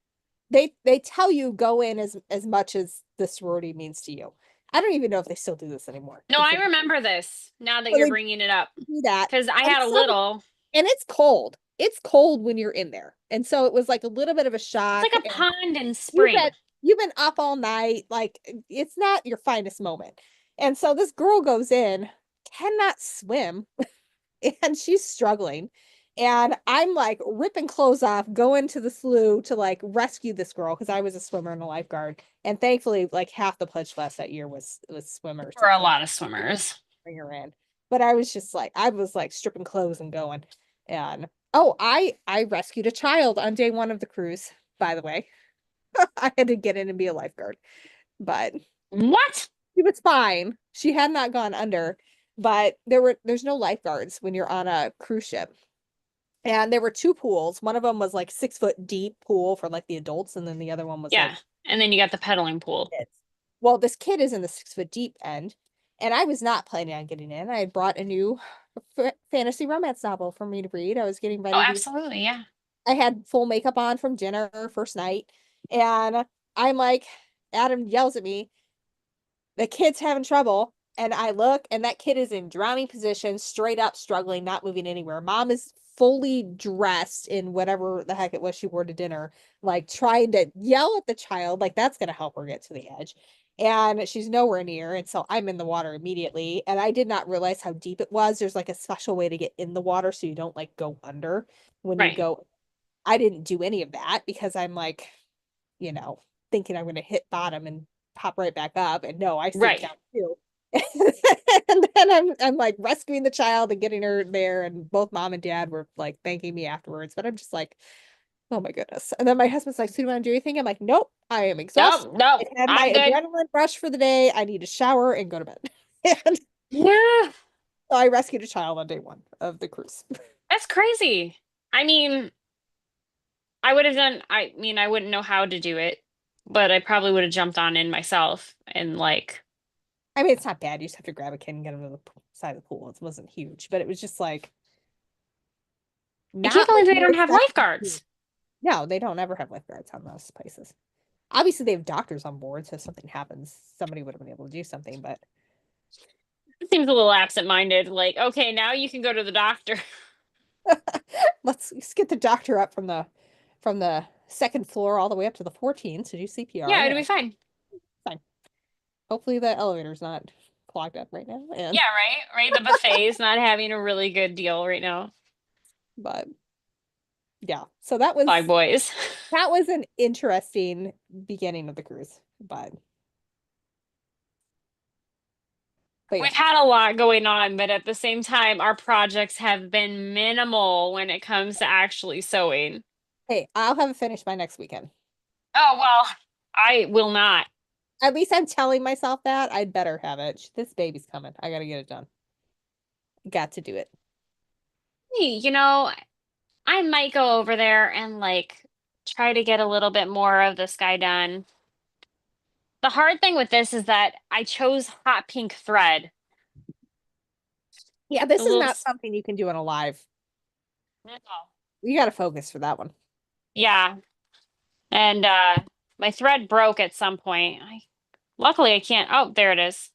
they tell you go in as much as the sorority means to you. I don't even know if they still do this anymore. No, If I they, remember this now that so you're they bringing it up do that. because I And had a little. it's cold. It's cold when you're in there. And so it was like a little bit of a It's shock. like a And pond in you've been spring. you've been up all night. Like it's not your finest moment. And so this girl goes in, cannot swim, and she's struggling. And I'm like ripping clothes off, going to the slough to like rescue this girl because I was a swimmer and a lifeguard. And thankfully, like half the pledge class that year was swimmers For a to lot of swimmers. bring her in. But I was like stripping clothes and going. And oh, I rescued a child on day one of the cruise. by the way. I had to get in and be a lifeguard, but What? she was fine. She had not gone under, but there's no lifeguards when you're on a cruise ship. And there were two pools. One of them was like 6 foot deep pool for like the adults, and then the other one was like Yeah. And then you got the pedaling pool. kids. Well, this kid is in the 6 foot deep end, and I was not planning on getting in. I had brought a new fantasy romance novel for me to read. I was getting Oh, ready to. absolutely. Yeah. I had full makeup on from dinner first night, and I'm like, Adam yells at me, the kid's having trouble. And I look, and that kid is in drowning position, straight up struggling, not moving anywhere. Mom is fully dressed in whatever the heck it was she wore to dinner, like trying to yell at the child, like that's going to help her get to the edge. And she's nowhere near. And so I'm in the water immediately. And I did not realize how deep it was. There's like a special way to get in the water so you don't like go under when you Right. go. I didn't do any of that because I'm like, thinking I'm going to hit bottom and pop right back up. And no, I sink Right. down too. And then I'm like rescuing the child and getting her there. And both mom and dad were like thanking me afterwards. But I'm just like, oh my goodness. And then my husband's like, so do you want to do anything? I'm like, nope, I am exhausted. Nope. Nope. I had my I'm good. adrenaline rush for the day. I need to shower and go to bed. And Yeah. so I rescued a child on day one of the cruise. That's crazy. I mean, I would have done, I mean, I wouldn't know how to do it, but I probably would have jumped on in myself and like, I mean, it's not bad. You just have to grab a kid and get him to the side of the pool. It wasn't huge, but it was just like I can't not what believe they you were don't have expecting to see. lifeguards. No, they don't ever have lifeguards on those places. Obviously, they have doctors on board, so if something happens, somebody would have been able to do something. But It seems a little absent-minded. Like, okay, now you can go to the doctor. let's get the doctor up from the second floor all the way up to the 14th to do Yeah, CPR. it'll be fine. Fine. Hopefully, the elevator's not clogged up right now. Yeah, And right? Right. The buffet is not having a really good deal right now. but yeah, so Bye, boys. that was an interesting beginning of the cruise. But We've yeah, had a lot going on, but at the same time, our projects have been minimal when it comes to actually sewing. hey, I'll have it finished by next weekend. Oh, well, I will not. At least I'm telling myself that I'd better have it. This baby's coming. I gotta get it done. Got to do it. Hey, I might go over there and like try to get a little bit more of this guy done. The hard thing with this is that I chose hot pink thread. Yeah, A this is little, not something you can do in a live. no. You gotta focus for that one. Yeah. And my thread broke at some point. Luckily I can't. Oh, there it is.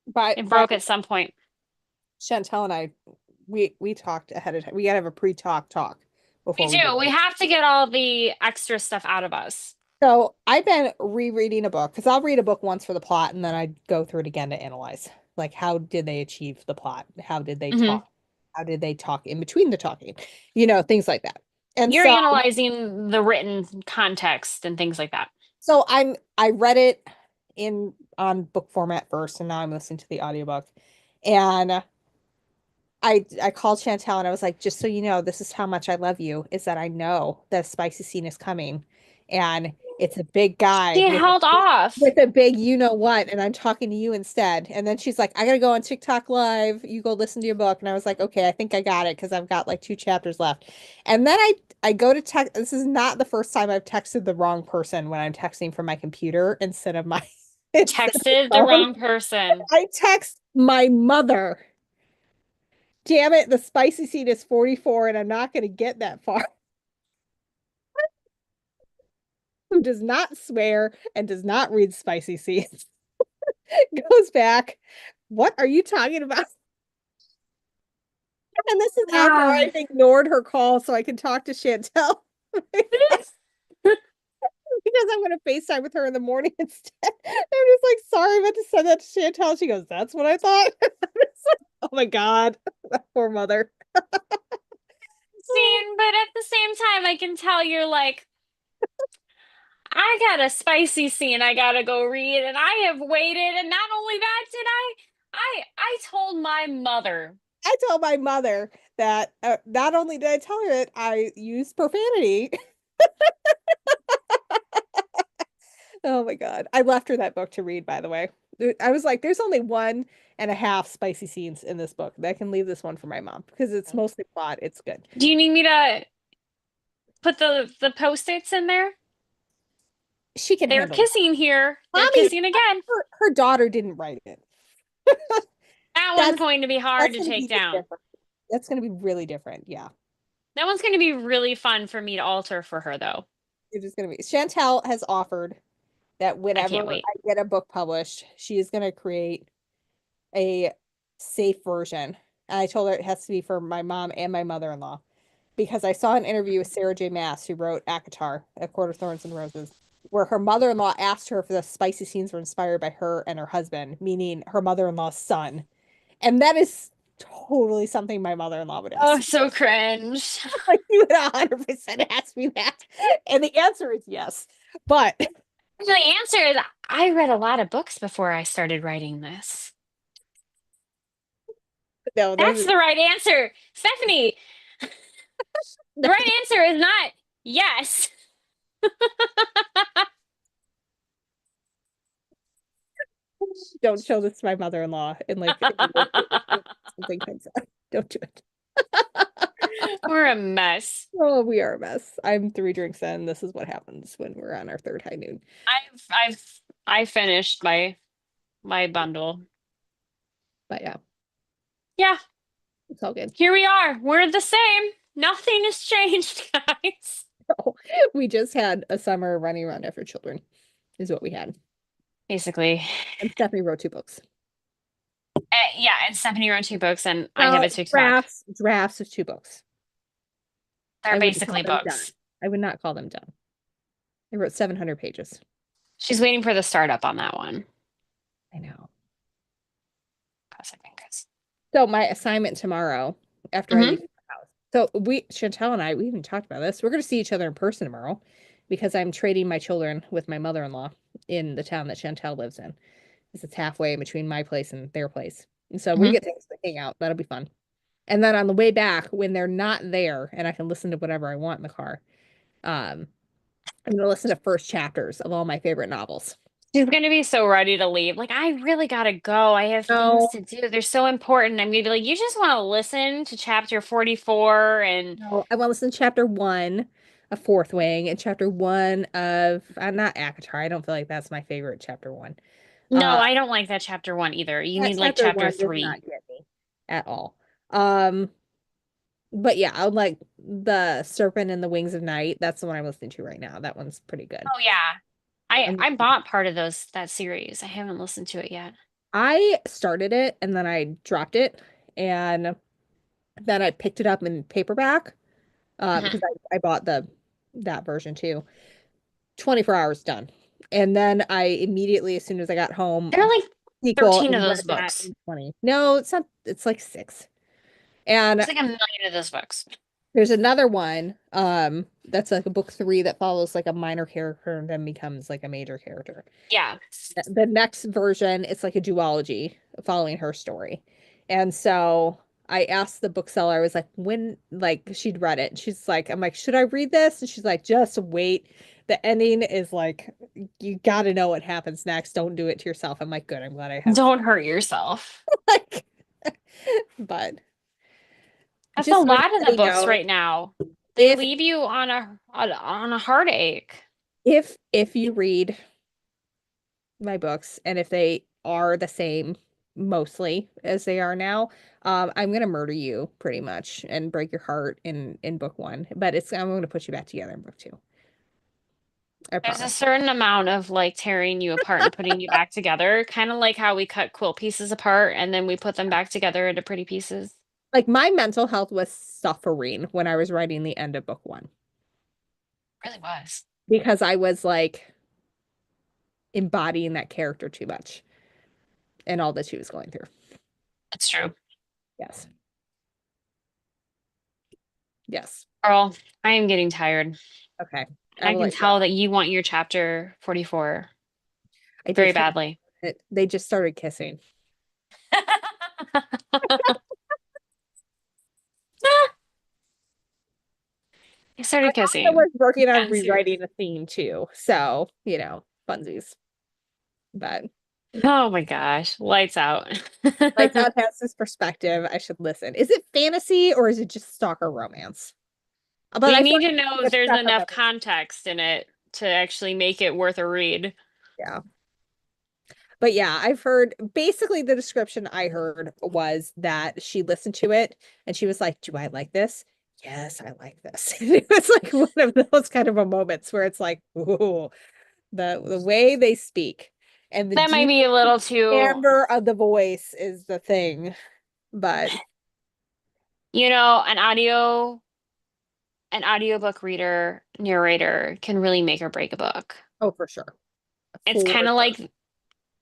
It By broke at some point. Chantel and I, we talked ahead of time. We gotta have a pre-talk We before we do do. We it. have to get all the extra stuff out of us. So I've been rereading a book because I'll read a book once for the plot and then I go through it again to analyze. Like, how did they achieve the plot? How did they Hmm. talk? How did they talk in between the talking? Things like that. And You're so analyzing the written context and things like that. I read it in on book format first, and now I'm listening to the audiobook. And I called Chantel and I was like, just so you know, this is how much I love you, is that I know that a spicy scene is coming. And it's a big guy She held off. with a big you know what, and I'm talking to you instead. And then she's like, I gotta go on TikTok live. You go listen to your book. And I was like, okay, I think I got it because I've got like 2 chapters left. And then I go to text. This is not the first time I've texted the wrong person when I'm texting from my computer instead of my instead of Texted the the phone. wrong person. I text my mother. Damn it, the spicy seed is 44 and I'm not going to get that far. Who does not swear and does not read spicy seeds. Goes back. What are you talking about? And this is after Ah. I've ignored her call so I can talk to Chantel because I'm going to FaceTime with her in the morning instead. I'm just like, sorry, I meant to send that to Chantel. She goes, that's what I thought. Like, oh my God, that poor mother. Scene, but at the same time, I can tell you're like, I got a spicy scene I gotta go read, and I have waited, and not only that, did I told my mother. I told my mother that not only did I tell her that I used profanity, Oh my God. I left her that book to read, by the way. I was like, there's only 1.5 spicy scenes in this book. I can leave this one for my mom because it's mostly plot. It's good. Do you need me to put the post-its in there? She can They're handle it. kissing here. They're Mommy, kissing again. her daughter didn't write it. That one's That's going to be hard that's to gonna take be just down. different. That's gonna be really different. Yeah. That one's going to be really fun for me to alter for her, though. It's just gonna be. Chantel has offered that I whenever can't wait. I get a book published, she is gonna create a safe version. And I told her it has to be for my mom and my mother-in-law because I saw an interview with Sarah J. Maas, who wrote ACOTAR, A Court of Thorns and Roses, where her mother-in-law asked her if the spicy scenes were inspired by her and her husband, meaning her mother-in-law's son. And that is totally something my mother-in-law would Oh, ask. so cringe. Like you would 100% ask me that. And the answer is yes. But The answer is I read a lot of books before I started writing this. no, That's the right answer. Stephanie, the right answer is not yes. don't show this to my mother-in-law and like something comes out. Don't do it. We're a mess. Oh, we are a mess. I'm 3 drinks in. This is what happens when we're on our third high noon. I finished my bundle. But yeah, Yeah, it's all good. here we are. We're the same. Nothing has changed, guys. We just had a summer running around after children, is what we had. Basically. And Stephanie wrote 2 books. Yeah, and Stephanie wrote 2 books and I have Well, it to back. drafts of 2 books. They're I wouldn't call basically them done. books. I would not call them done. I wrote 700 pages. She's waiting for the startup on that one. I know. Cross our fingers. So my assignment tomorrow, after I leave Hmm. the house. So Chantel and I, we even talked about this. We're going to see each other in person tomorrow because I'm trading my children with my mother-in-law in the town that Chantel lives in. Because it's halfway between my place and their place. And so we Hmm. get to hang out. That'll be fun. And then on the way back, when they're not there and I can listen to whatever I want in the car, I'm gonna listen to first chapters of all my favorite novels. She's gonna be so ready to leave. Like, I really gotta go. I have things No, to do. They're so important. I'm gonna be like, you just want to listen to chapter 44 and no, I want to listen to chapter 1 of Fourth Wing and chapter 1 of not ACOTAR. I don't feel like that's my favorite chapter 1. no, I don't like that chapter 1 either. You That need like chapter chapter 1 did not 3. get me at all. Um, but yeah, I would like the Serpent and the Wings of Night. That's the one I'm listening to right now. That one's pretty good. Oh yeah. I And I bought part of that series. I haven't listened to it yet. I started it and then I dropped it and then I picked it up in paperback because Mhm. I bought that version too. 24 hours done. And then I immediately, as soon as I got home, There are like sequel 13 of and those read that books. in 20. No, it's not, it's like 6. And There's like a million of those books. there's another one that's like a book 3 that follows like a minor character and then becomes like a major character. Yeah. The next version, it's like a duology following her story. And so I asked the bookseller, I was like, when, like, she'd read it. She's like, I'm like, should I read this? And she's like, just wait. The ending is like, you got to know what happens next. Don't do it to yourself. I'm like, good. I'm glad I have, Don't hurt yourself. like, but That's a just want to lot of let the you books know right now. They if, leave you on a heartache. if you read my books and if they are the same mostly as they are now, I'm gonna murder you pretty much and break your heart in book 1, but I'm gonna put you back together in book 2. I There's a promise. certain amount of like tearing you apart and putting you back together, kind of like how we cut quilt pieces apart and then we put them back together into pretty pieces. Like my mental health was suffering when I was writing the end of book 1 Really was. because I was like embodying that character too much and all that she was going through. It's true. Yes. Yes. Girl, I am getting tired. Okay. I I will can let you go. tell that you want your chapter 44 I do very kind badly. of, they just started kissing. I I started also kissing. was working on Gotten serious. rewriting a theme too. So, you know. funsies. But Oh my gosh, lights out. like that has this perspective. I should listen. Is it fantasy or is it just stalker romance? But You I feel need like to it's know like if a there's separate enough memory. context in it to actually make it worth a read. Yeah. But yeah, I've heard basically the description I heard was that she listened to it and she was like, "Do I like this? Yes, I like this." And it was like one of those kind of a moments where it's like, "Ooh, the way they speak and the That might deep be a little too, timbre of the voice is the thing." But an audiobook reader, narrator can really make or break a book. oh, for sure, It's for kind of sure. like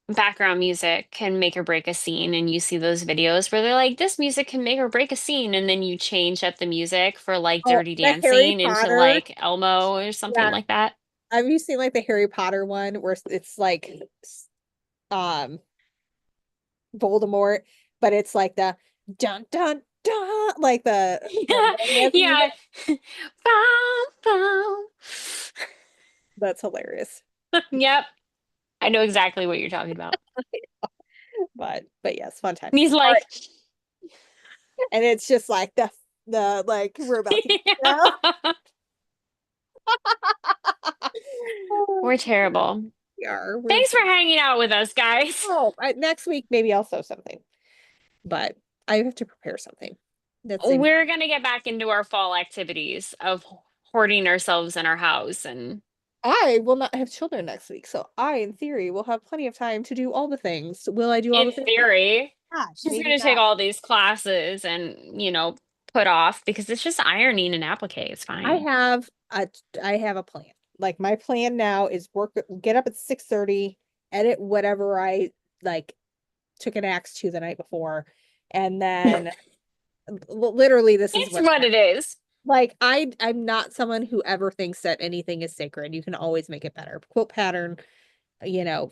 background music can make or break a scene, and you see those videos where they're like, this music can make or break a scene, and then you change up the music for like Oh, Dirty the Harry Dancing into Potter. like Elmo or something Yeah, like that. have you seen like the Harry Potter one where it's like um Voldemort, but it's like the dun dun dun, like the romance music. Yeah. Bow, bow. That's hilarious. Yep. I know exactly what you're talking about. But yes, fun time. And he's All like, right, and it's just like the like we're about to go. yeah. We're terrible. We are. We're Thanks for hanging out with us, guys. next week maybe I'll sew something, but I have to prepare something. That's in We're gonna get back into our fall activities of hoarding ourselves in our house, and I will not have children next week, so I, in theory, will have plenty of time to do all the things. Will I do all in the things? theory, Gosh, she's maybe gonna take not. all these classes and, put off because it's just ironing and applique. It's I fine. have a I have a plan. Like my plan now is get up at 6:30, edit whatever I like took an axe to the night before, and then literally this is It's what's what next. it is. Like I'm not someone who ever thinks that anything is sacred. You can always make it better. Quilt pattern,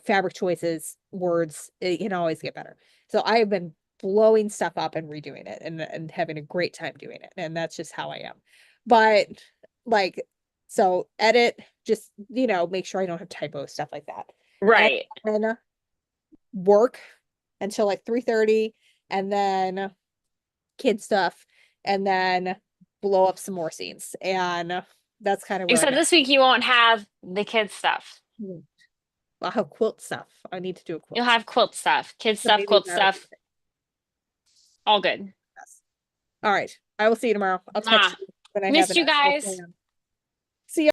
fabric choices, words, it can always get better. So I have been blowing stuff up and redoing it and having a great time doing it. And that's just how I am. But like, so edit, just, make sure I don't have typos, stuff like that. And Right. then work until like 3:30 and then kid stuff and then blow up some more scenes. And that's kind of where I'm Except at. this week you won't have the kids stuff. I'll have quilt stuff. I need to do a You'll quilt. have quilt stuff, kids So stuff, maybe quilt that'll be stuff, all good. yes. All right. I will see you tomorrow. I'll text Ah, you when I have missed an you actual guys. plan.